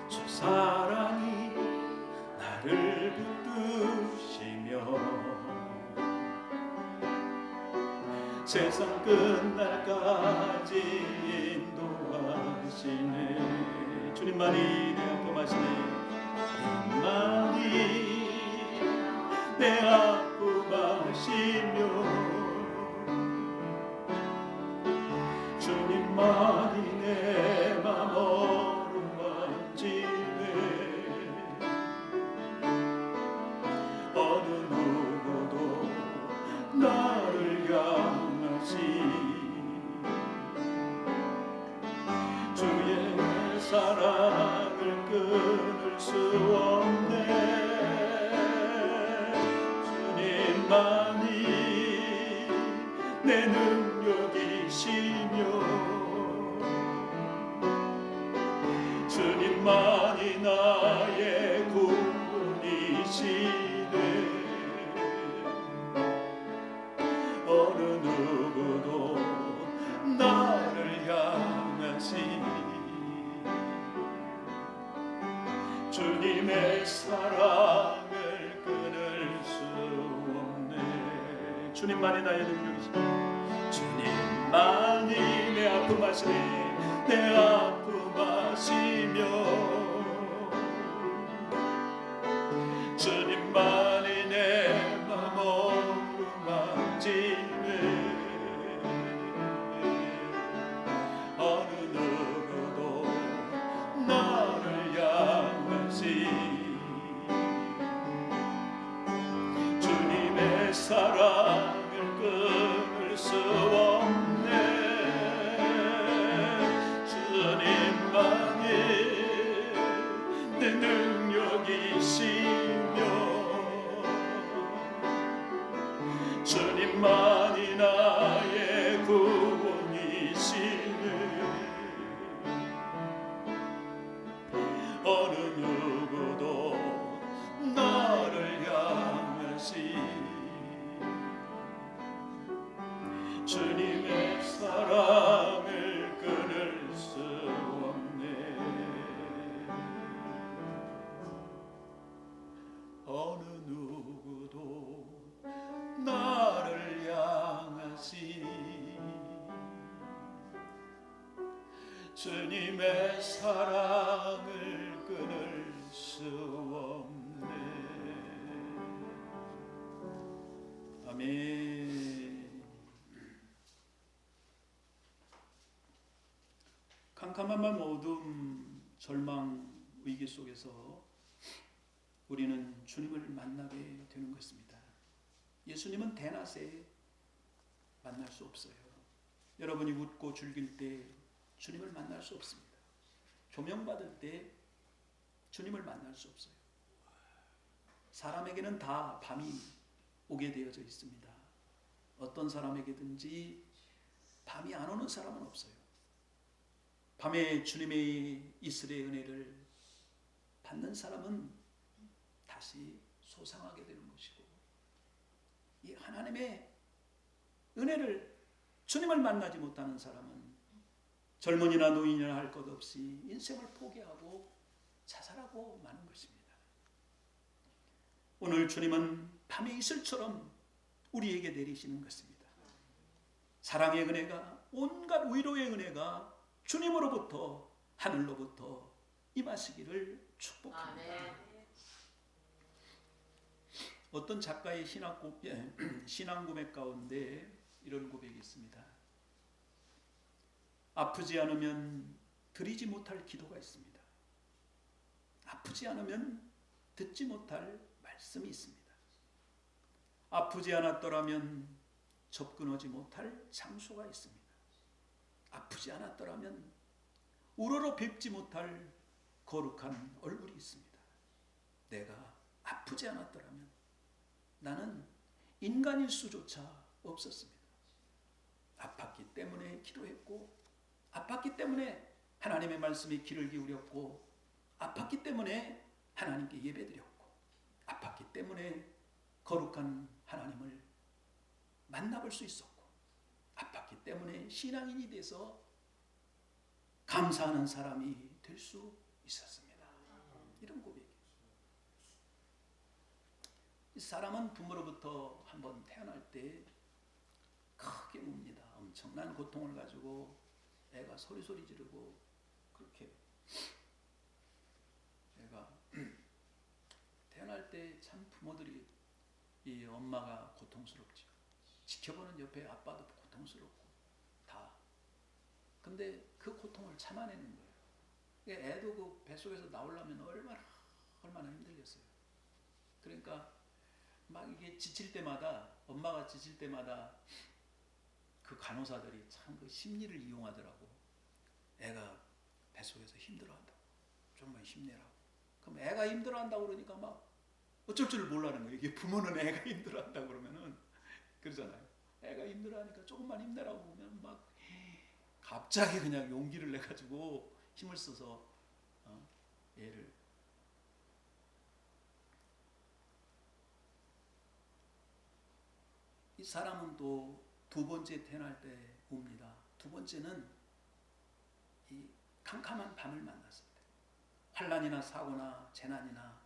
저 사랑이 나를 붙드시며 세상 끝날까지 인도하시네. 주님만이 내 아픔 아시네. 주님만이 내 아픔 아시며 주님만이 내 맘 어루만지네. 어느 누구도 나를 향하시 주의 사랑을 끊을 수 없네. 주님만이 내 능력이시며 주님만이 나의 구원이시네. 어느 누구도 나를 향하시 주님의 사랑을 끊을 수 없네. 주님만이 나의 능력이시네. 주님만이 내 아픔 아시네. 내 아픔 아시며 주님만이 내 맘 어루만지네. 어느 누구도 나를 향하시 주님의 사랑을 끊을 수 없네. 주님만이 내 능력이시며 주님만이 나의 구원이시네. 어느 누구도 나를 향하시 주님의 사랑을 끊을 수 없네. 어느 누구도 나를 향하시 주님의 사랑을 끊을 수 없네. 아멘. 캄캄한 밤 어둠 절망 위기 속에서 우리는 주님을 만나게 되는 것입니다. 예수님은 대낮에 만날 수 없어요. 여러분이 웃고 즐길 때 주님을 만날 수 없습니다. 조명받을 때 주님을 만날 수 없어요. 사람에게는 다 밤이 오게 되어져 있습니다. 어떤 사람에게든지 밤이 안 오는 사람은 없어요. 밤에 주님의 이슬의 은혜를 받는 사람은 다시 소상하게 되는 것이고, 이 하나님의 은혜를, 주님을 만나지 못하는 사람은 젊은이나 노인이나 할 것 없이 인생을 포기하고 자살하고 마는 것입니다. 오늘 주님은 밤의 이슬처럼 우리에게 내리시는 것입니다. 사랑의 은혜가, 온갖 위로의 은혜가 주님으로부터, 하늘로부터 임하시기를 축복합니다. 어떤 작가의 신앙 고백 가운데 이런 고백이 있습니다. 아프지 않으면 드리지 못할 기도가 있습니다. 아프지 않으면 듣지 못할 말씀이 있습니다. 아프지 않았더라면 접근하지 못할 장소가 있습니다. 아프지 않았더라면 우러러 뵙지 못할 거룩한 얼굴이 있습니다. 내가 아프지 않았더라면 나는 인간일 수조차 없었습니다. 아팠기 때문에 기도했고, 아팠기 때문에 하나님의 말씀에 귀를 기울였고, 아팠기 때문에 하나님께 예배드렸고, 아팠기 때문에 거룩한 하나님을 만나볼 수 있었고, 아팠기 때문에 신앙인이 돼서 감사하는 사람이 될 수 있었습니다. 이런 고백이에요. 이 사람은 부모로부터 한번 태어날 때 크게 웁니다. 엄청난 고통을 가지고 애가 소리 지르고, 그렇게 애가 태어날 때 참 부모들이, 이 엄마가 고통스럽죠. 지켜보는 옆에 아빠도 고통스럽고 다. 근데 그 고통을 참아내는 거예요. 애도 그 뱃속에서 나오려면 얼마나 힘들겠어요. 그러니까 막 이게 지칠 때마다, 엄마가 지칠 때마다 그 간호사들이 참 그 심리를 이용하더라고. 애가 뱃속에서 힘들어한다고, 좀만 힘내라고. 그럼 애가 힘들어한다고 그러니까 막 어쩔 줄 몰라는 거예요. 이게 부모는 애가 힘들어한다고 그러면은 그러잖아요. 애가 힘들어하니까 조금만 힘내라고 그러면 막 갑자기 그냥 용기를 내 가지고 힘을 써서 애를. 이 사람은 또 두 번째 태어날 때 웁니다. 두 번째는 이 캄캄한 밤을 만났을 때, 환난이나 사고나 재난이나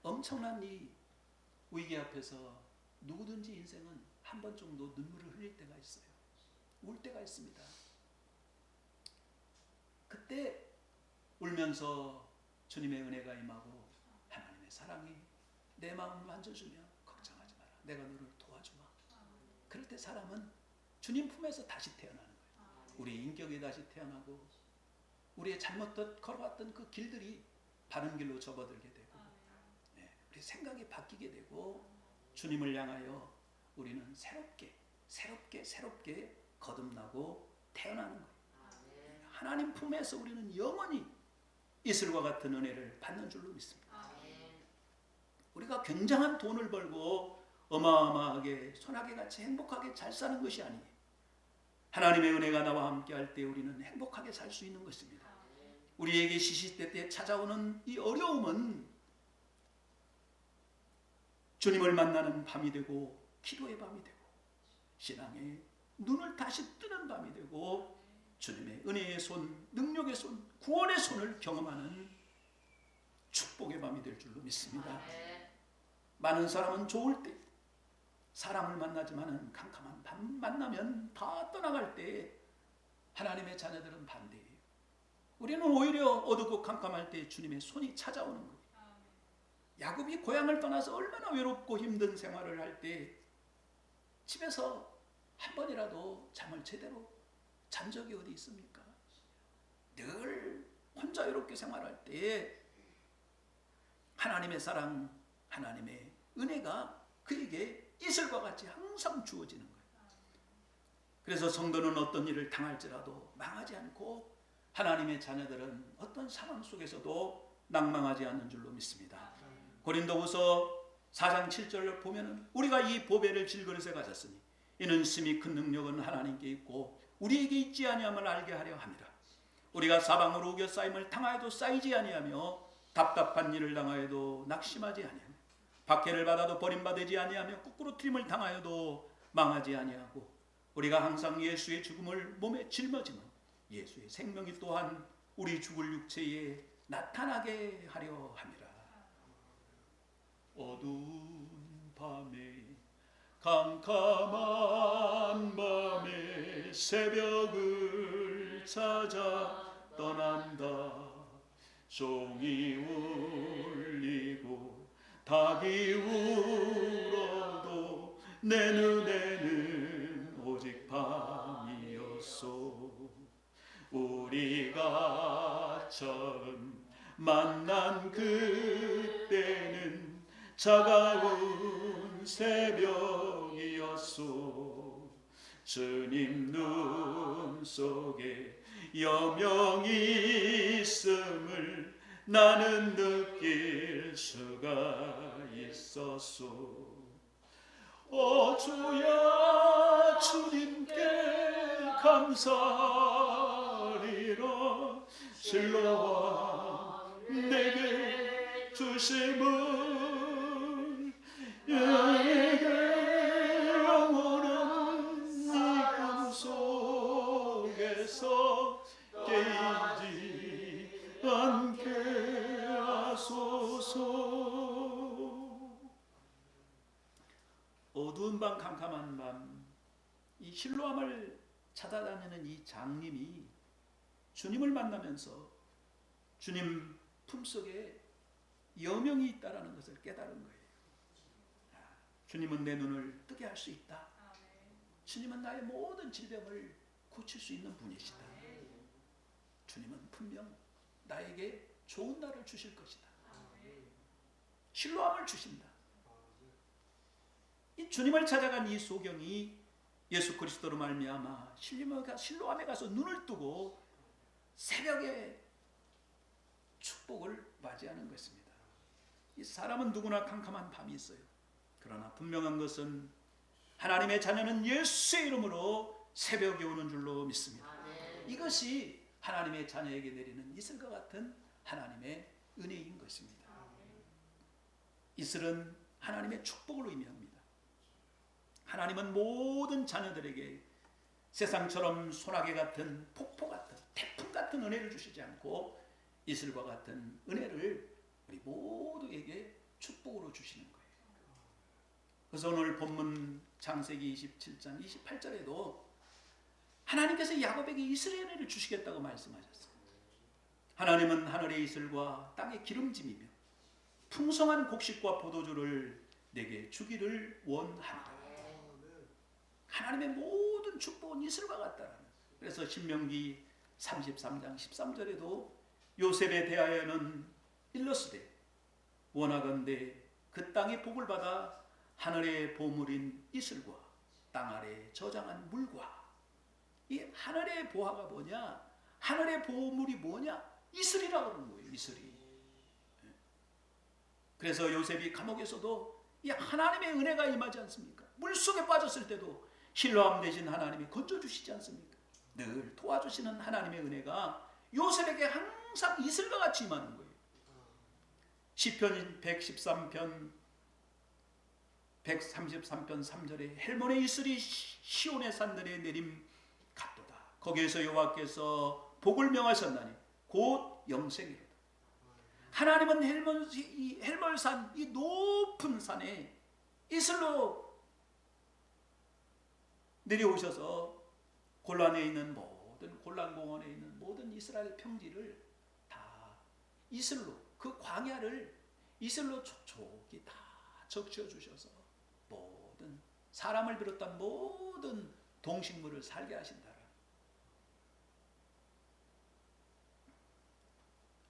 엄청난 이 위기 앞에서 누구든지 인생은 한 번 정도 눈물을 흘릴 때가 있어요. 울 때가 있습니다. 그때 울면서 주님의 은혜가 임하고 하나님의 사랑이 내 마음을 만져주며, 걱정하지 마라, 내가 너를 도와주마. 그럴 때 사람은 주님 품에서 다시 태어나는 거예요. 우리 인격이 다시 태어나고, 우리의 잘못 걸어왔던 그 길들이 바른 길로 접어들게 되고, 우리 생각이 바뀌게 되고, 주님을 향하여 우리는 새롭게 거듭나고 태어나는 거예요. 하나님 품에서 우리는 영원히 이슬과 같은 은혜를 받는 줄로 믿습니다. 우리가 굉장한 돈을 벌고 어마어마하게 소나기같이 행복하게 잘 사는 것이 아니에요. 하나님의 은혜가 나와 함께 할 때 우리는 행복하게 살 수 있는 것입니다. 우리에게 시시때때 찾아오는 이 어려움은 주님을 만나는 밤이 되고, 기도의 밤이 되고, 신앙의 눈을 다시 뜨는 밤이 되고, 주님의 은혜의 손, 능력의 손, 구원의 손을 경험하는 축복의 밤이 될 줄로 믿습니다. 많은 사람은 좋을 때 사람을 만나지만은 캄캄한 밤 만나면 다 떠나갈 때 하나님의 자녀들은 반대예요. 우리는 오히려 어둡고 캄캄할 때 주님의 손이 찾아오는 거예요. 야곱이 고향을 떠나서 얼마나 외롭고 힘든 생활을 할 때 집에서 한 번이라도 잠을 제대로 잔 적이 어디 있습니까? 늘 혼자 외롭게 생활할 때 하나님의 사랑, 하나님의 은혜가 그에게 이슬과 같이 항상 주어지는 거예요. 그래서 성도는 어떤 일을 당할지라도 망하지 않고, 하나님의 자녀들은 어떤 상황 속에서도 낭망하지 않는 줄로 믿습니다. 고린도후서 4장 7절을 보면 우리가 이 보배를 질그릇에 가졌으니 이는 심히 큰 능력은 하나님께 있고 우리에게 있지 아니함을 알게 하려 함이라. 우리가 사방으로 우겨 쌓임을 당하여도 쌓이지 아니하며 답답한 일을 당하여도 낙심하지 아니하며 박해를 받아도 버림받지 아니하며 꾸꾸러뜨림을 당하여도 망하지 아니하고 우리가 항상 예수의 죽음을 몸에 짊어지는 예수의 생명이 또한 우리 죽을 육체에 나타나게 하려 함이라. 어두운 밤에 캄캄한 밤에 새벽을 찾아 떠난다. 종이 울리고 닭이 울어도 내 눈에는 오직 밤이었소. 우리가 처음 만난 그때는 차가운 새벽이었소. 주님 눈 속에 여명이 있음을 나는 느낄 수가 있었소. 오 주야 주님께 감사리라. 실로와 내게 주심을 나에게 영원한 이꿈 속에서 깨이지 않게 하소서. 어두운 밤 캄캄한 밤, 이 실로암을 찾아다니는 이 장님이 주님을 만나면서 주님 품속에 여명이 있다라는 것을 깨달은 거예요. 주님은 내 눈을 뜨게 할 수 있다. 주님은 나의 모든 질병을 고칠 수 있는 분이시다. 주님은 분명 나에게 좋은 날을 주실 것이다. 실로암을 주신다. 이 주님을 찾아간 이 소경이 예수 그리스도로 말미암아 실로암에 가서 눈을 뜨고 새벽에 축복을 맞이하는 것입니다. 이 사람은 누구나 캄캄한 밤이 있어요. 그러나 분명한 것은 하나님의 자녀는 예수의 이름으로 새벽이 오는 줄로 믿습니다. 이것이 하나님의 자녀에게 내리는 이슬과 같은 하나님의 은혜인 것입니다. 이슬은 하나님의 축복을 의미합니다. 하나님은 모든 자녀들에게 세상처럼 소나기 같은 폭포 같은 태풍 같은 은혜를 주시지 않고 이슬과 같은 은혜를 우리 모두에게 축복으로 주시는 거예요. 그래서 오늘 본문 창세기 27장 28절에도 하나님께서 야곱에게 이슬의 은혜를 주시겠다고 말씀하셨어요. 하나님은 하늘의 이슬과 땅의 기름짐이며 풍성한 곡식과 포도주를 내게 주기를 원하노라. 하나님의 모든 축복은 이슬과 같다라는. 그래서 신명기 33장 13절에도 요셉에 대하여는 일러스되 원하건대 그 땅의 복을 받아 하늘의 보물인 이슬과 땅 아래 저장한 물과. 이 하늘의 보화가 뭐냐? 하늘의 보물이 뭐냐? 이슬이라고 하는 거예요. 이슬이. 그래서 요셉이 감옥에서도 이 하나님의 은혜가 임하지 않습니까? 물속에 빠졌을 때도 실로암 대신 하나님이 건져주시지 않습니까? 늘 도와주시는 하나님의 은혜가 요셉에게 항상 이슬과 같이 임하는 거예요. 시편 113편 3절에 헬몬의 이슬이 시온의 산들에 내림 같도다. 거기에서 여호와께서 복을 명하셨나니 곧 영생이로다. 하나님은 헬몬산 이 높은 산에 이슬로 내려오셔서 골란에 있는 모든 골란공원에 있는 모든 이스라엘 평지를 다 이슬로, 그 광야를 이슬로 촉촉히 다 적셔 주셔서 모든 사람을 비롯한 모든 동식물을 살게 하신다.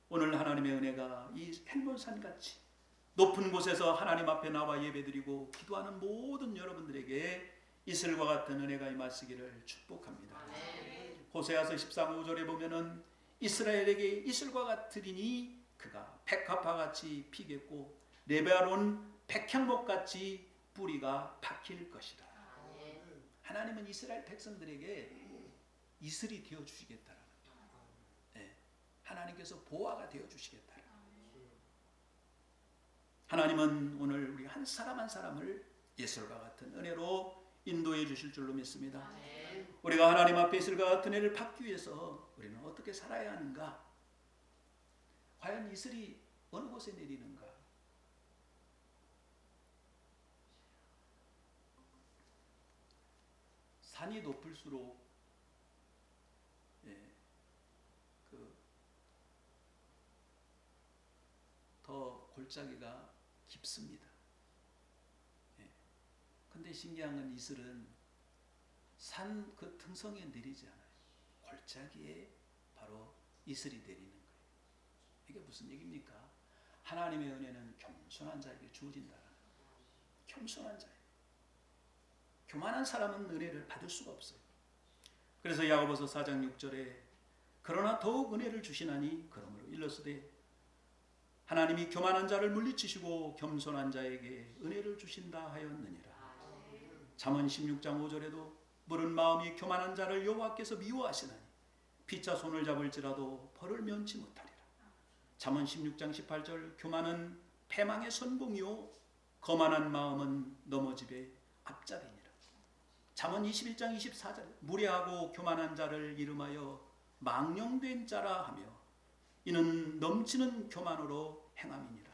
오늘 하나님의 은혜가 이 헬몬산 같이 높은 곳에서 하나님 앞에 나와 예배드리고 기도하는 모든 여러분들에게 이슬과 같은 은혜가 임하시기를 축복합니다. 호세아서 14장 5절에 보면은 이스라엘에게 이슬과 같으리니 그가 백합화 같이 피겠고 레바논 백향목 같이 뿌리가 박힐 것이다. 하나님은 이스라엘 백성들에게 이슬이 되어 주시겠다라는. 하나님께서 보화가 되어 주시겠다. 하나님은 오늘 우리 한 사람 한 사람을 예술과 같은 은혜로 인도해 주실 줄로 믿습니다. 우리가 하나님 앞에 예술과 같은 은혜를 받기 위해서 우리는 어떻게 살아야 하는가? 과연 이슬이 어느 곳에 내리는가? 산이 높을수록 더 골짜기가 깊습니다. 근데 신기한 건 이슬은 산 그 등성에 내리지 않아요. 골짜기에 바로 이슬이 내리는 거예요. 이게 무슨 얘기입니까? 하나님의 은혜는 겸손한 자에게 주어진다는 거예요. 겸손한 자예요. 교만한 사람은 은혜를 받을 수가 없어요. 그래서 야고보서 4장 6절에 그러나 더욱 은혜를 주시나니 그러므로 일러스되 하나님이 교만한 자를 물리치시고 겸손한 자에게 은혜를 주신다 하였느니라. 잠언 16장 5절에도 물은 마음이 교만한 자를 여호와께서 미워하시나니 피차 손을 잡을지라도 벌을 면치 못하리라. 잠언 16장 18절 교만은 패망의 선봉이요 거만한 마음은 넘어집의 앞잡이니라. 잠언 21장 24절 무례하고 교만한 자를 이름하여 망령된 자라 하며 이는 넘치는 교만으로 행함이니라.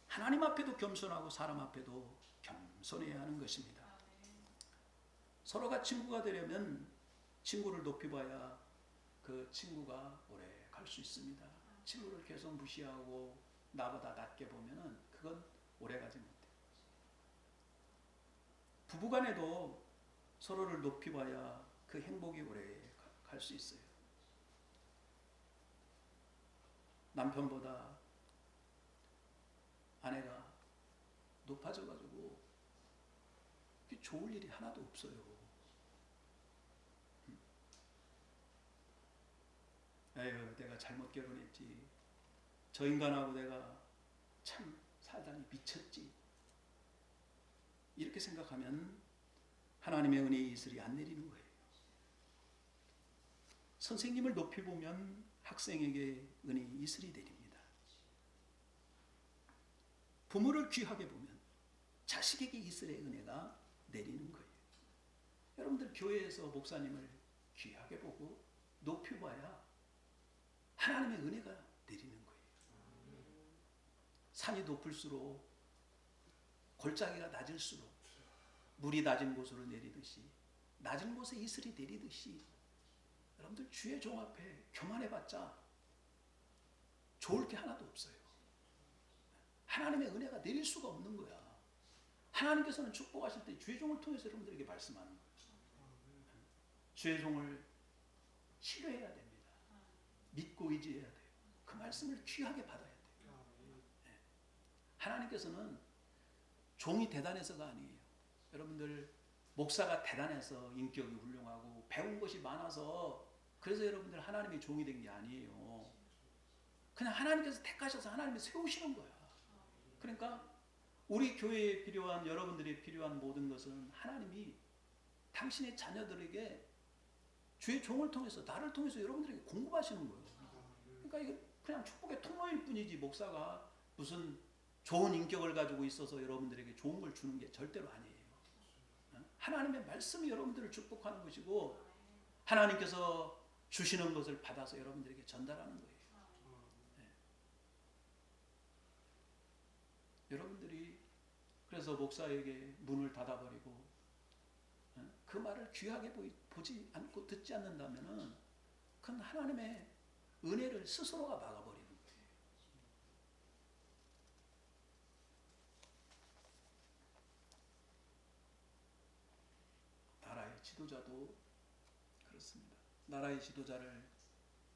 하나님 앞에도 겸손하고 사람 앞에도 겸손해야 하는 것입니다. 서로가 친구가 되려면 친구를 높이 봐야 그 친구가 오래 갈 수 있습니다. 친구를 계속 무시하고 나보다 낮게 보면은 그건 오래 가지 못해요. 부부간에도 서로를 높이 봐야 그 행복이 오래 갈 수 있어요. 남편보다 아내가 높아져가지고 좋을 일이 하나도 없어요. 에휴, 내가 잘못 결혼했지. 저 인간하고 내가 참 살다니 미쳤지. 이렇게 생각하면 하나님의 은혜의 이슬이 안 내리는 거예요. 선생님을 높이 보면 학생에게 은혜의 이슬이 내립니다. 부모를 귀하게 보면 자식에게 이슬의 은혜가 내리는 거예요. 여러분들 교회에서 목사님을 귀하게 보고 높이 봐야 하나님의 은혜가 내리는 거예요. 산이 높을수록 골짜기가 낮을수록 물이 낮은 곳으로 내리듯이 낮은 곳에 이슬이 내리듯이 여러분들 주의 종 앞에 교만해봤자 좋을 게 하나도 없어요. 하나님의 은혜가 내릴 수가 없는 거야. 하나님께서는 축복하실 때 주의 종을 통해서 여러분들에게 말씀하는 거예요. 주의 종을 신뢰해야 됩니다. 믿고 의지해야 돼요. 그 말씀을 귀하게 받아야 돼요. 하나님께서는 종이 대단해서가 아니에요. 여러분들 목사가 대단해서 인격이 훌륭하고 배운 것이 많아서 그래서 여러분들 하나님의 종이 된 게 아니에요. 그냥 하나님께서 택하셔서 하나님이 세우시는 거야. 그러니까 우리 교회에 필요한 여러분들이 필요한 모든 것은 하나님이 당신의 자녀들에게 주의 종을 통해서 나를 통해서 여러분들에게 공급하시는 거예요. 그러니까 이게 그냥 축복의 통로일 뿐이지 목사가 무슨 좋은 인격을 가지고 있어서 여러분들에게 좋은 걸 주는 게 절대로 아니에요. 하나님의 말씀이 여러분들을 축복하는 것이고 하나님께서 주시는 것을 받아서 여러분들에게 전달하는 거예요. 여러분들이 그래서 목사에게 문을 닫아버리고 그 말을 귀하게 보지 않고 듣지 않는다면 그건 하나님의 은혜를 스스로가 막아버리는 거예요. 나라의 지도자도 그렇습니다. 나라의 지도자를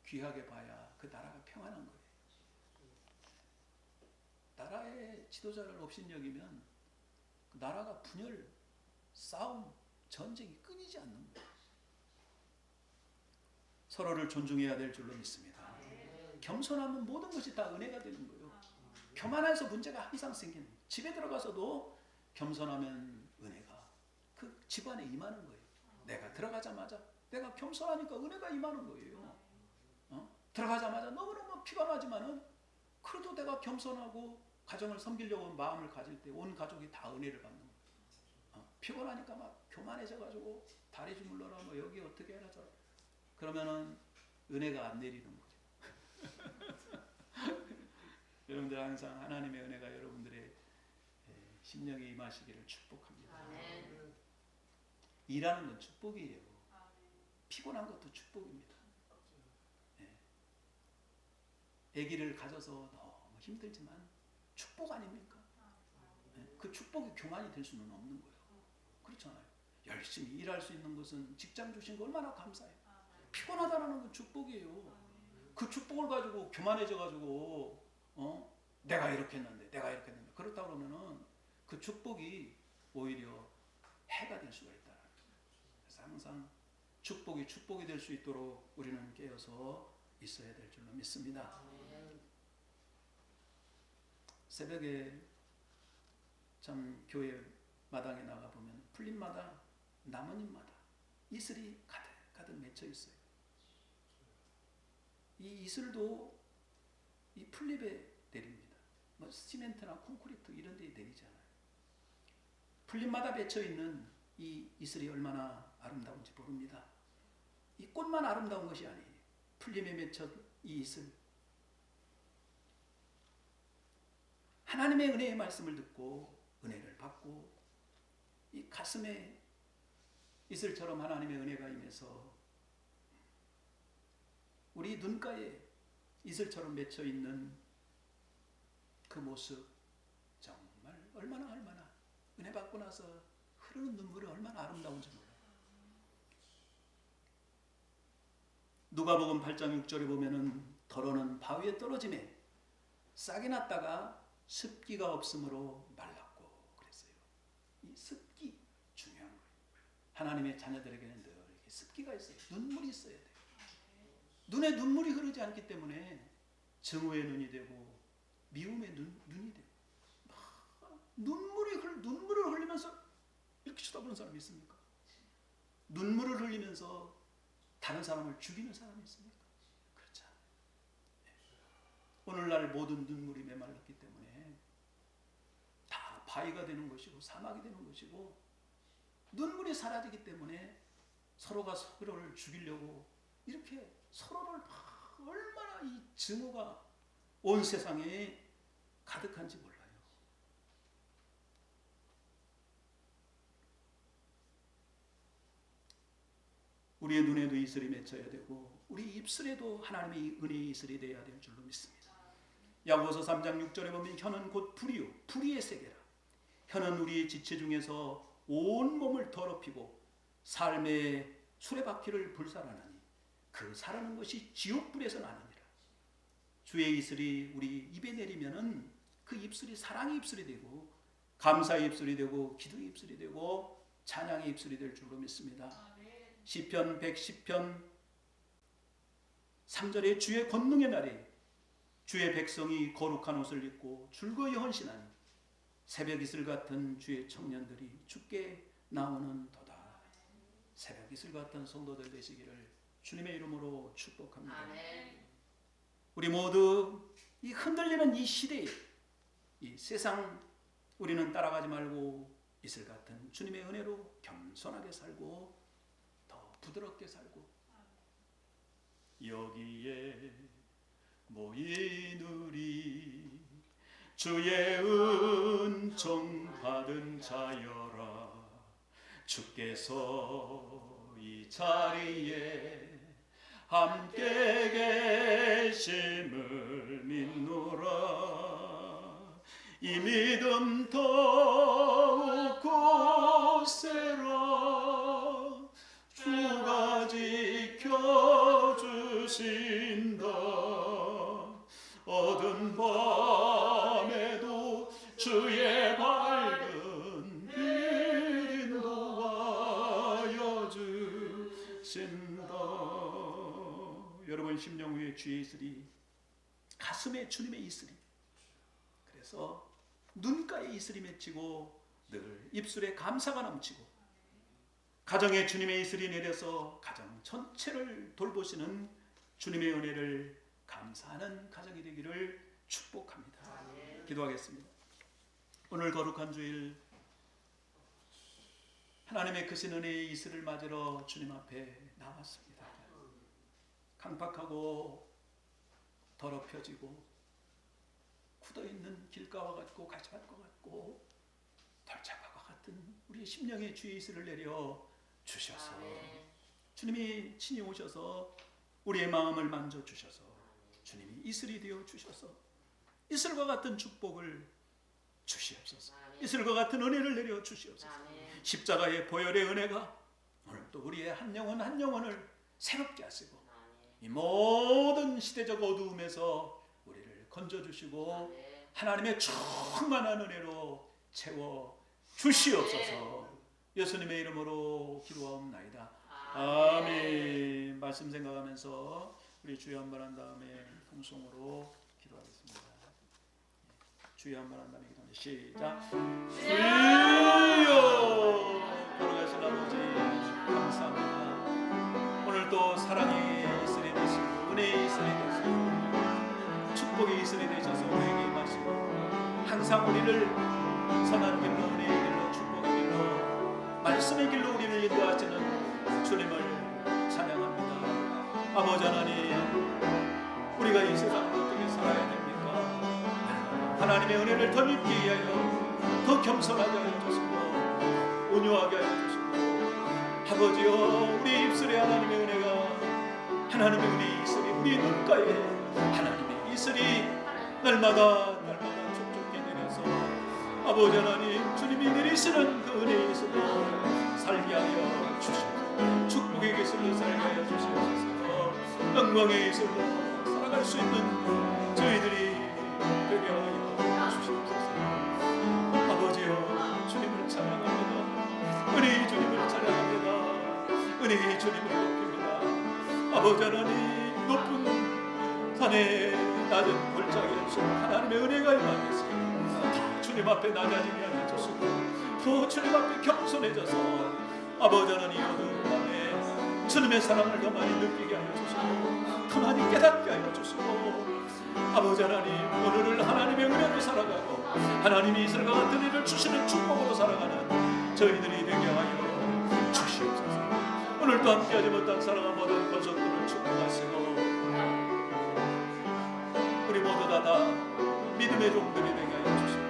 귀하게 봐야 그 나라가 평안한 거예요. 나라의 지도자를 업신여기면 그 나라가 분열, 싸움, 전쟁이 끊이지 않는 거예요. 서로를 존중해야 될 줄로 믿습니다. 겸손하면 모든 것이 다 은혜가 되는 거예요. 교만해서 문제가 항상 생기는 거예요. 집에 들어가서도 겸손하면 은혜가 그 집안에 임하는 거예요. 내가 들어가자마자 내가 겸손하니까 은혜가 임하는 거예요. 들어가자마자 너무너무 피가 나지만은 그래도 내가 겸손하고 가정을 섬기려고 마음을 가질 때 온 가족이 다 은혜를 받는 거예요. 피곤하니까 막 교만해져가지고 다리 주물러라 뭐 여기 어떻게 해라 저라 그러면은 은혜가 안 내리는 거죠. 여러분들 항상 하나님의 은혜가 여러분들의 심령에 임하시기를 축복합니다. 아멘. 일하는 건 축복이에요. 피곤한 것도 축복입니다. 아기를 가져서 너무 힘들지만 축복 아닙니까? 그 축복이 교만이 될 수는 없는 거예요. 그렇잖아요. 열심히 일할 수 있는 것은 직장 주신 거 얼마나 감사해요. 피곤하다는 건 축복이에요. 그 축복을 가지고 교만해져 가지고 내가 이렇게 했는데 그렇다 그러면은 그 축복이 오히려 해가 될 수가 있다. 그래서 항상 축복이 될 수 있도록 우리는 깨어서 있어야 될 줄로 믿습니다. 새벽에 참 교회 마당에 나가 보면 풀잎마다 나뭇잎마다 이슬이 가득 맺혀 있어요. 이 이슬도 이 풀잎에 내립니다. 뭐 시멘트나 콘크리트 이런 데에 내리지 않아요. 풀잎마다 맺혀 있는 이 이슬이 얼마나 아름다운지 모릅니다. 이 꽃만 아름다운 것이 아니에요. 풀잎에 맺혀 이 이슬. 하나님의 은혜의 말씀을 듣고 은혜를 받고 이 가슴에 이슬처럼 하나님의 은혜가 임해서 우리 눈가에 이슬처럼 맺혀 있는 그 모습 정말 얼마나 은혜 받고 나서 흐르는 눈물이 얼마나 아름다운지 몰라요. 누가복음 8장 6절에 보면은 더러는 바위에 떨어지매 싹이 났다가 습기가 없으므로 말랐고 그랬어요. 이 습기 중요한 거예요. 하나님의 자녀들에게는 늘 이렇게 습기가 있어요. 눈물이 있어야 돼요. 눈에 눈물이 흐르지 않기 때문에 증오의 눈이 되고 미움의 눈이 돼요. 눈물을 흘리면서 이렇게 쳐다보는 사람이 있습니까? 눈물을 흘리면서 다른 사람을 죽이는 사람이 있습니까? 그렇지 않아요. 오늘날 모든 눈물이 메말랐기 때문에 다 바위가 되는 것이고 사막이 되는 것이고 눈물이 사라지기 때문에 서로가 서로를 죽이려고 이렇게 서로를 얼마나 이 증오가 온 세상에 가득한지 몰라요. 우리의 눈에도 이슬이 맺혀야 되고 우리 입술에도 하나님의 은혜의 이슬이 되어야 될 줄로 믿습니다. 야고보서 3장 6절에 보면 혀는 곧 불이요 불의의 세계라. 혀는 우리의 지체 중에서 온 몸을 더럽히고 삶의 수레바퀴를 불살하나니 그 사르는 것이 지옥불에서 나느니라. 주의 이슬이 우리 입에 내리면은 그 입술이 사랑의 입술이 되고 감사의 입술이 되고 기도의 입술이 되고 찬양의 입술이 될 줄로 믿습니다. 시편 110편 3절에 주의 권능의 날에 주의 백성이 거룩한 옷을 입고 즐거이 헌신하니 새벽 이슬 같은 주의 청년들이 주께 나오는 도다. 새벽 이슬 같은 성도들 되시기를 주님의 이름으로 축복합니다. 아멘. 우리 모두 이 흔들리는 이 시대에 이 세상 우리는 따라가지 말고 이슬 같은 주님의 은혜로 겸손하게 살고 더 부드럽게 살고 여기에 모인 우리 주의 은총 받은 자여라. 주께서 이 자리에 함께 계심을 믿노라. 이 믿음 더욱 굳세라. 주가 지켜주신다. 어두운 밤에도 주의 밝은 빛 인도하여 주신다. 여러분 심령 위에 주의 이슬이 가슴에 주님의 이슬이 그래서 눈가에 이슬이 맺히고 늘 입술에 감사가 넘치고 가정에 주님의 이슬이 내려서 가정 전체를 돌보시는 주님의 은혜를 감사하는 가정이 되기를 축복합니다. 기도하겠습니다. 오늘 거룩한 주일 하나님의 크신 은혜의 이슬을 맞으러 주님 앞에 나왔습니다. 강팍하고 더럽혀지고 굳어있는 길가와 같고 가시밭과 같고 덜잡아과 같은 우리의 심령의 주의 이슬을 내려 주셔서 주님이 친히 오셔서 우리의 마음을 만져주셔서 주님이 이슬이 되어 주셔서 이슬과 같은 축복을 주시옵소서. 이슬과 같은 은혜를 내려 주시옵소서. 십자가의 보혈의 은혜가 오늘 또 우리의 한 영혼 한 영혼을 새롭게 하시고 이 모든 시대적 어두움에서 우리를 건져주시고 하나님의 충만한 은혜로 채워 주시옵소서. 예수님의 이름으로 기도하옵나이다. 아멘. 말씀 생각하면서 우리 주여 한번 한 다음에 통성으로 기도하겠습니다. 주여 한번 한 다음에 기도합니다. 시작. 주여, 걸어가신 아버지 감사합니다. 오늘 또 사랑의 이슬이 되시고 은혜의 이슬이 되시고 축복의 이슬이 되셔서 우리에게 임하시고 항상 우리를 선한 길로 은혜의 길로 축복의 길로 말씀의 길로 우리를 인도하시는 주님을 찬양합니다. 아버지 하나님, 우리가 이 세상을 어떻게 살아야 됩니까? 하나님의 은혜를 더 믿기 위하여 더 겸손하게 하여 주시고 온유하게 하여 주시고 아버지여, 우리 입술에 하나님의 은혜가 하나님의 은혜의 이슬이 우리 눈가에 하나님의 이슬이 날마다 촉촉히 내려서 아버지 하나님, 주님이 내리시는 그 은혜의 이슬로 살게 하여 주시옵소서. 축복의 이슬로 살게 하여 주시옵소서. 영광의 이슬로 살아갈 수 있는 저희들이 되게 하여 주시옵소서. 아버지여, 주님을 찬양합니다. 은혜의 주님을 찬양합니다. 은혜의 주님을 높입니다. 아버지 하나님, 높은 산에 낮은 골짜기에 주신 하나님의 은혜가 임하겠습니다. 주님 앞에 낮아지게 하여 주시고 더 주님 앞에 겸손해져서 아버지 하나님 어두운 밤에 주님의 사랑을 더 많이 느끼게 하여 주시고 더 많이 깨닫게 하여 주시고 아버지 하나님, 오늘을 하나님의 은혜로 살아가고 하나님이 이슬과 같은 일을 주시는 축복으로 살아가는 저희들이 되게 하여 주시옵소서. 오늘도 함께하지 못한 사랑한 모든 권속들을 축복하시고 우리 모두 다 믿음의 종들이 되게 하여 주시고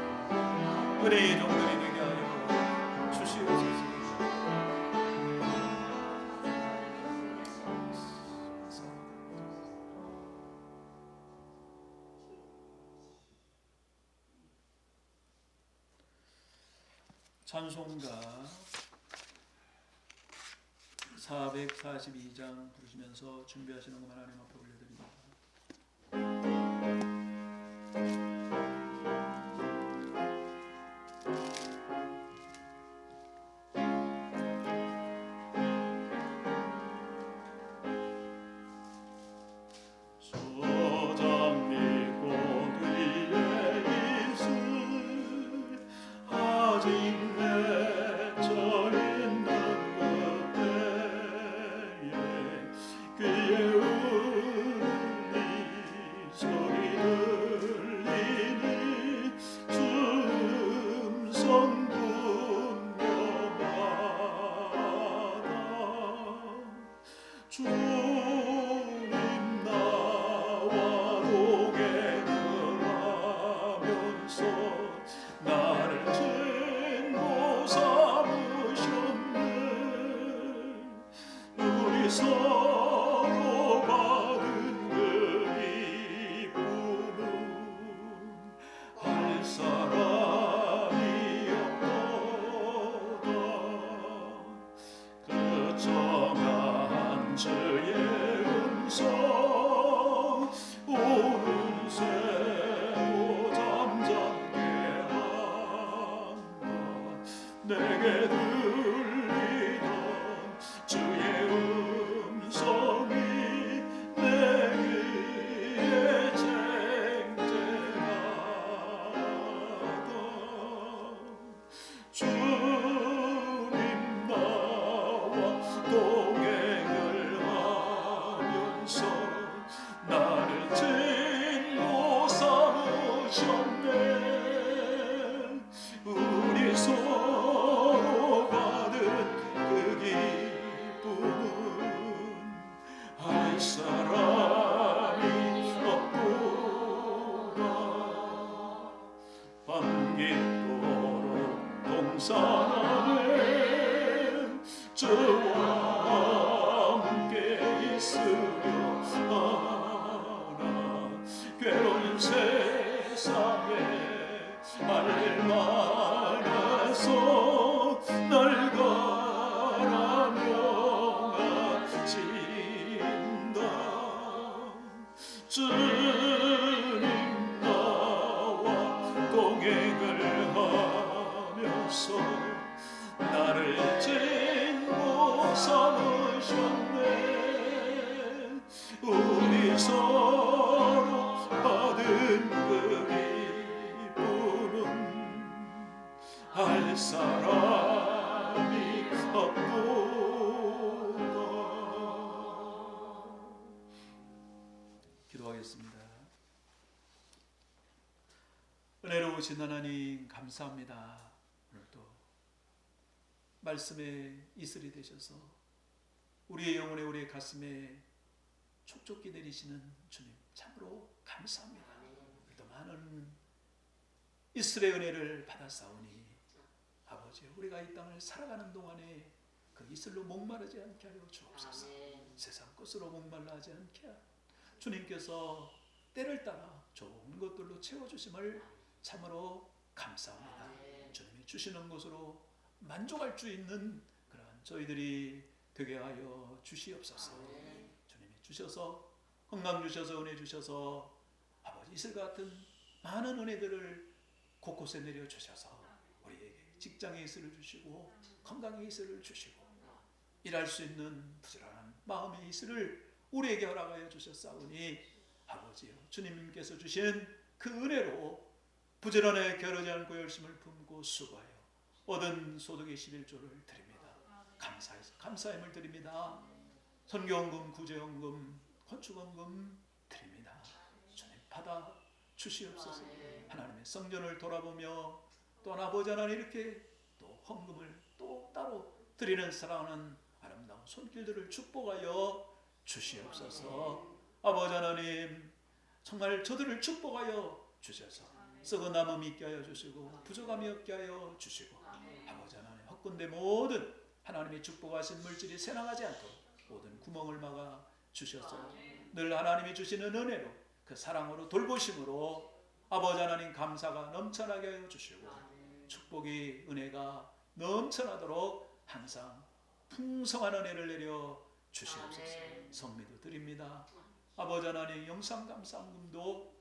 은혜의 종들이 되게 하여 주시옵소서. 찬송가 442장 부르시면서 준비하시는 것만 하나님 앞에 올려드립니다. 내게 들리던 주의 음성이 내 귀에 쟁쟁하다. 주님 나와 동행을 하면서 나를 주님 나와 동행을 하면서 나를 친구 삼으셨네. 우리 서로 받은 그 기쁨은 할 사람이 없도다. 기도하겠습니다. 은혜로우신 하나님 감사합니다. 오늘도 말씀의 이슬이 되셔서 우리의 영혼에 우리의 가슴에 촉촉히 내리시는 주님 참으로 감사합니다. 우리도 많은 이슬의 은혜를 받았사오니 아버지 우리가 이 땅을 살아가는 동안에 그 이슬로 목마르지 않게 하여 주옵소서. 세상 것으로 목말라 하지 않게 주님께서 때를 따라 좋은 것들로 채워주심을 참으로 감사합니다. 주님이 주시는 것으로 만족할 수 있는 그러한 저희들이 되게 하여 주시옵소서. 주님이 주셔서 건강 주셔서 은혜 주셔서 아버지 이슬 같은 많은 은혜들을 곳곳에 내려 주셔서 우리에게 직장의 이슬을 주시고 건강의 이슬을 주시고 일할 수 있는 부지런한 마음의 이슬을 우리에게 허락하여 주셨사오니 아버지요 주님께서 주신 그 은혜로 부지런하게 겨루지 않고 열심을 품고 수고하여 얻은 소득의 11조를 드립니다. 감사해서 감사함을 드립니다. 선교헌금, 구제헌금, 건축헌금 드립니다. 주님 받아 주시옵소서. 하나님의 성전을 돌아보며 또 아버지 하나님 이렇게 또 헌금을 또 따로 드리는 사랑하는 아름다운 손길들을 축복하여 주시옵소서. 아버지 하나님 정말 저들을 축복하여 주셔서 썩은 나무 있게 하여 주시고 부족함이 없게 하여 주시고 아버지 하나님 헛군데 모든 하나님의 축복하신 물질이 새나가지 않도록 모든 구멍을 막아 주셔서 늘 하나님이 주시는 은혜로 그 사랑으로 돌보심으로 아버지 하나님 감사가 넘쳐나게 하여 주시고 축복이 은혜가 넘쳐나도록 항상 풍성한 은혜를 내려 주시옵소서. 성미도 드립니다. 아버지 하나님 영상감사헌금도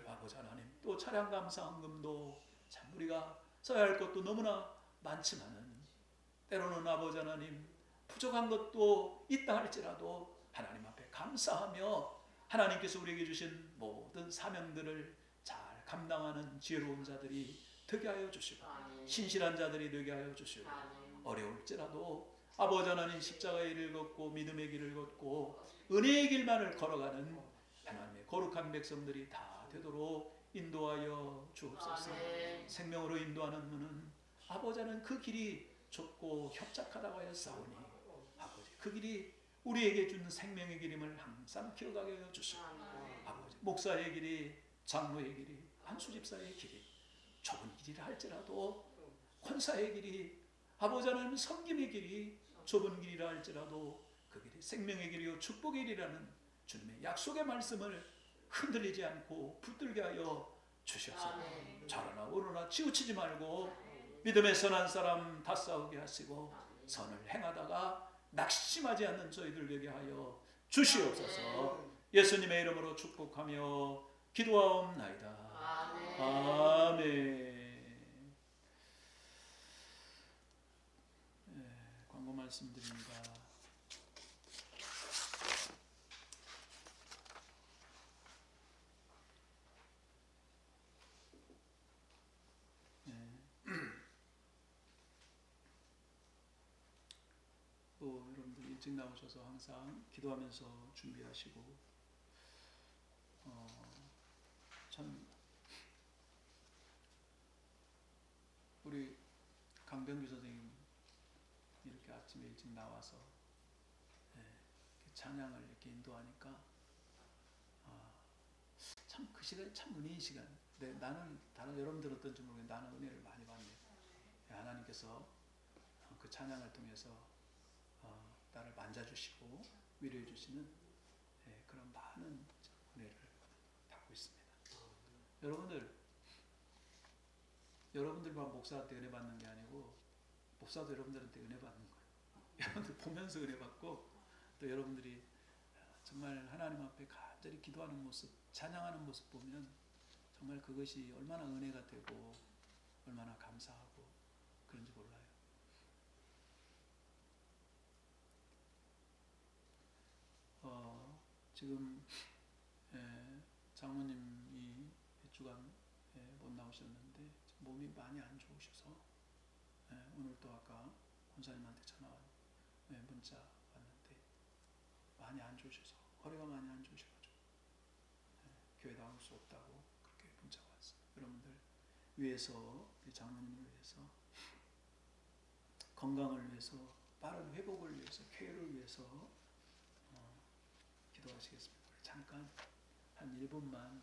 아버지 하나님 또 차량감사헌금도 참 우리가 써야 할 것도 너무나 많지만은 때로는 아버지 하나님 부족한 것도 있다 할지라도 하나님 앞에 감사하며 하나님께서 우리에게 주신 모든 사명들을 잘 감당하는 지혜로운 자들이 되게 하여 주시고 신실한 자들이 되게 하여 주시고 어려울지라도 아버지 하나님 십자가의 길을 걷고 믿음의 길을 걷고 은혜의 길만을 걸어가는 하나님의 거룩한 백성들이 다 되도록 인도하여 주옵소서. 생명으로 인도하는 문은 아버지 하나님 그 길이 좁고 협착하다고 하였사오니 아버지 그 길이 우리에게 주는 생명의 길임을 항상 기억하게 하여 주시고 아버지 목사의 길이 장로의 길이 한수집사의 길이 좁은 길이라 할지라도 권사의 길이 아버지 하나님 섬김의 길이 좁은 길이라 할지라도 그 길이 생명의 길이요 축복의 길이라는 주님의 약속의 말씀을 흔들리지 않고 붙들게 하여 주셔서 저러나 오르나 치우치지 말고 믿음의 선한 사람 다 싸우게 하시고 선을 행하다가 낙심하지 않는 저희들 되게 하여 주시옵소서. 예수님의 이름으로 축복하며 기도하옵나이다. 아멘. 광고 말씀드립니다. 여러분들 일찍 나오셔서 항상 기도하면서 준비하시고 참 우리 강병규 선생님 이렇게 아침에 일찍 나와서 찬양을 이렇게 인도하니까 참 그 시간이 참 은혜의 시간. 나는 다른 여러분들 어떤지 모르겠는데 나는 은혜를 많이 받네요. 하나님께서 그 찬양을 통해서 나를 만져주시고 위로해 주시는 그런 많은 은혜를 받고 있습니다. 여러분들만 목사한테 은혜 받는 게 아니고 목사도 여러분들한테 은혜 받는 거예요. 여러분들 보면서 은혜 받고 또 여러분들이 정말 하나님 앞에 간절히 기도하는 모습, 찬양하는 모습 보면 정말 그것이 얼마나 은혜가 되고 얼마나 감사하고 그런지 몰라요. 지금 장모님이 몇 주간 못 나오셨는데 몸이 많이 안 좋으셔서 오늘 또 아까 권사님한테 전화 문자 왔는데 많이 안 좋으셔서 허리가 많이 안 좋으셔가지고 교회 나올 수 없다고 그렇게 문자가 왔어요. 여러분들 위해서, 우리 장모님을 위해서, 건강을 위해서, 빠른 회복을 위해서, 쾌유를 위해서 기도하시겠습니다. 우리 잠깐 한 1분만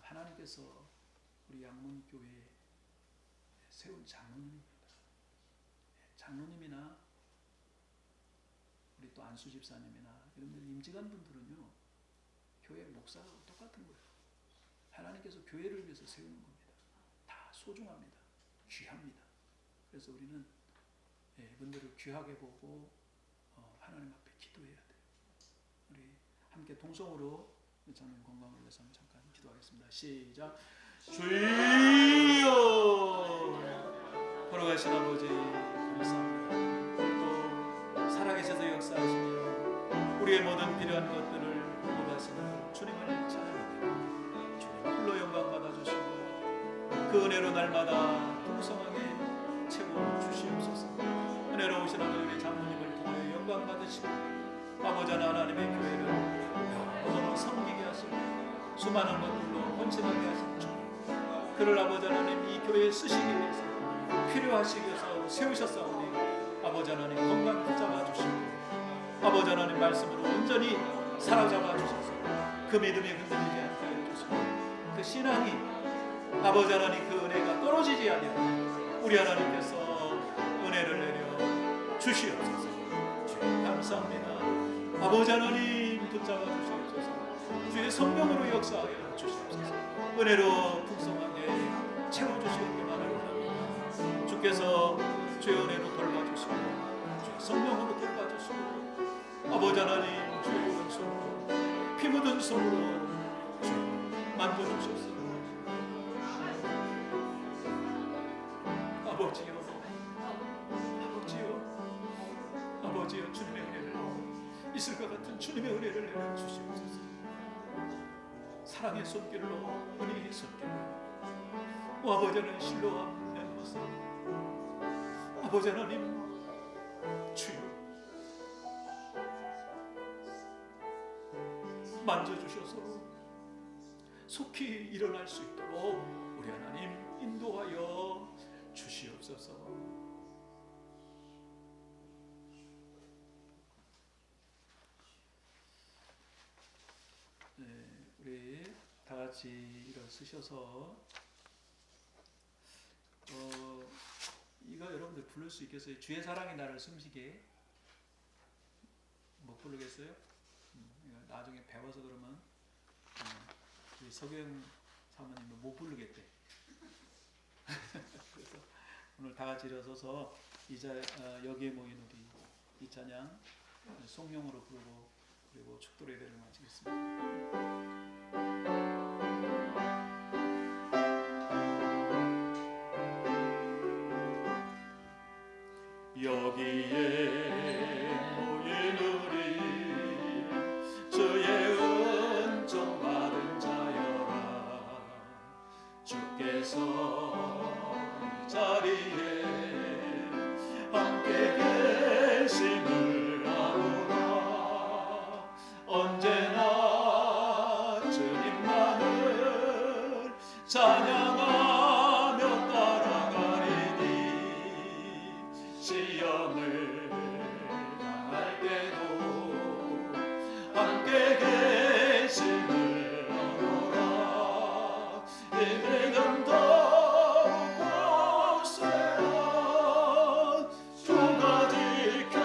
하나님께서 우리 양문교회에 세운 장로님입니다. 장로님이나 우리 또 안수 집사님이나 이런 임직한 분들은요, 교회 목사하고 똑같은 거예요. 하나님께서 교회를 위해서 세우는 겁니다. 다 소중합니다. 귀합니다. 그래서 우리는 이분들을 귀하게 보고 하나님 앞에 기도해야 돼요. 우리 함께 동성으로 장로님 건강을 위해서 잠깐 기도하겠습니다. 시작. 주여, 걸어가신 아버지 감사합니다. 또 살아계셔서 역사하시며 우리의 모든 필요한 것들을 모아시는 주님을 찬양합니다. 주님 홀로 영광 받아주시고 그 은혜로 날마다 풍성하게 채워 주시옵소서. 은혜로우신 아버지 장로님을 통하여 영광 받으시고 아버지 하나님의 교회를 너무 섬기게 하시고 수많은 것들로 헌신하게 하신 주, 그를 아버지 하나님 이 교회에 쓰시기 위해서 필요하시기 위해서 세우셨사오니 아버지 하나님 건강 붙잡아 주시고 아버지 하나님 말씀으로 온전히 사로잡아 주셔서 그 믿음이 흔들리지 않게 하여 주시고 그 신앙이 아버지 하나님 그 은혜가 떨어지지 않게 우리 하나님께서 은혜를 내려 주시옵소서. 주님 감사합니다. 아버지 하나님 붙잡아 주시옵소서. 주의 성령으로 역사하여 주시옵소서. 은혜로 풍성하게 채워주시옵기만을 원합니다. 주께서 주의 은혜로 돌봐주시고 주의 성령으로 돌봐주시고 아버지 하나님 주의 오른손으로 피 묻은 손으로 만져주셨습니다. 아버지여, 아버지여, 아버지여, 주님의 은혜를 이슬과 같은 주님의 은혜를 내려 주시옵소서. 사랑의 손길로, 은혜의 손길로 아버지 하나님 실로와 내 모습 아버지 하나님 주여 만져주셔서 속히 일어날 수 있도록 우리 하나님 인도하여 주시옵소서. 우리 다 같이 일어서셔서 이거 여러분들 부를 수 있겠어요? 주의 사랑이 나를 숨쉬게 못 부르겠어요? 나중에 배워서 그러면 우리 서경 사모님은 못 부르겠대. 그래서 오늘 다 같이 일어서서 여기에 모인 우리 이 찬양 송영으로 부르고 그리고 축도 예배를 마치겠습니다. 여기에 모인 우리 주의 은총 받은 자여라. 주께서 이 자리에 함께 계심을 아노라. 언제나 주님만을 찬양하며 따라가리니 시험을 당할 때도 함께 계심을 아노라. 이 믿음 더욱 굳세어 주가 지켜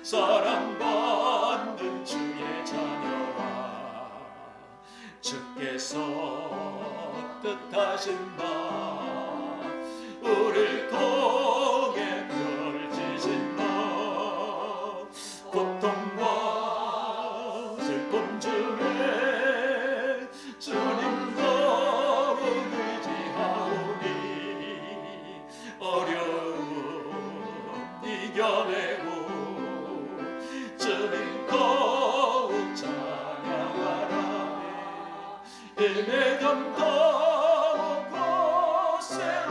사랑받는 주의 자녀라. 주께서 뜻하신 바 우릴 통해 펼치신 바 고통과 슬픔 중에 주님 더욱 의지하오니 어려움 이겨내고 주님 더욱 찬양하라. 일매 감당하고 거세라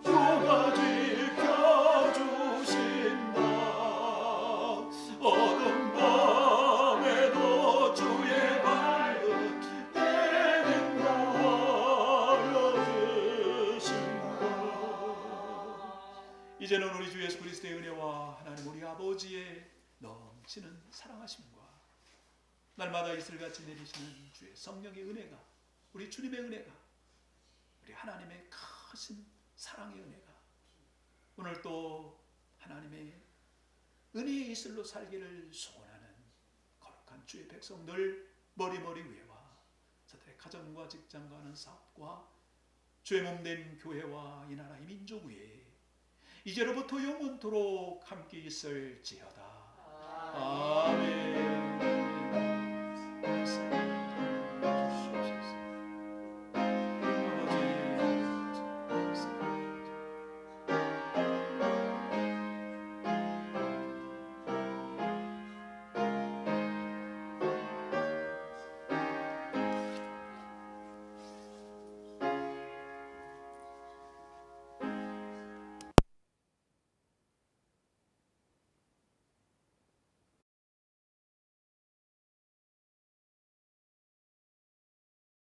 주가 지켜주신다. 어둠 밤에도 주의 밝은 해는 알려주신다. 이제는 우리 주 예수 그리스도의 은혜와 하나님 우리 아버지의 넘치는 사랑하심과 날마다 이슬같이 내리시는 주의 성령의 은혜가, 우리 주님의 은혜가, 우리 하나님의 크신 사랑의 은혜가 오늘 또 하나님의 은혜의 이슬로 살기를 소원하는 거룩한 주의 백성들 머리머리 위에와 저들의 가정과 직장과 하는 사업과 주의 몸된 교회와 이 나라의 민족 위에 이제로부터 영원토록 함께 있을지어다. 아멘.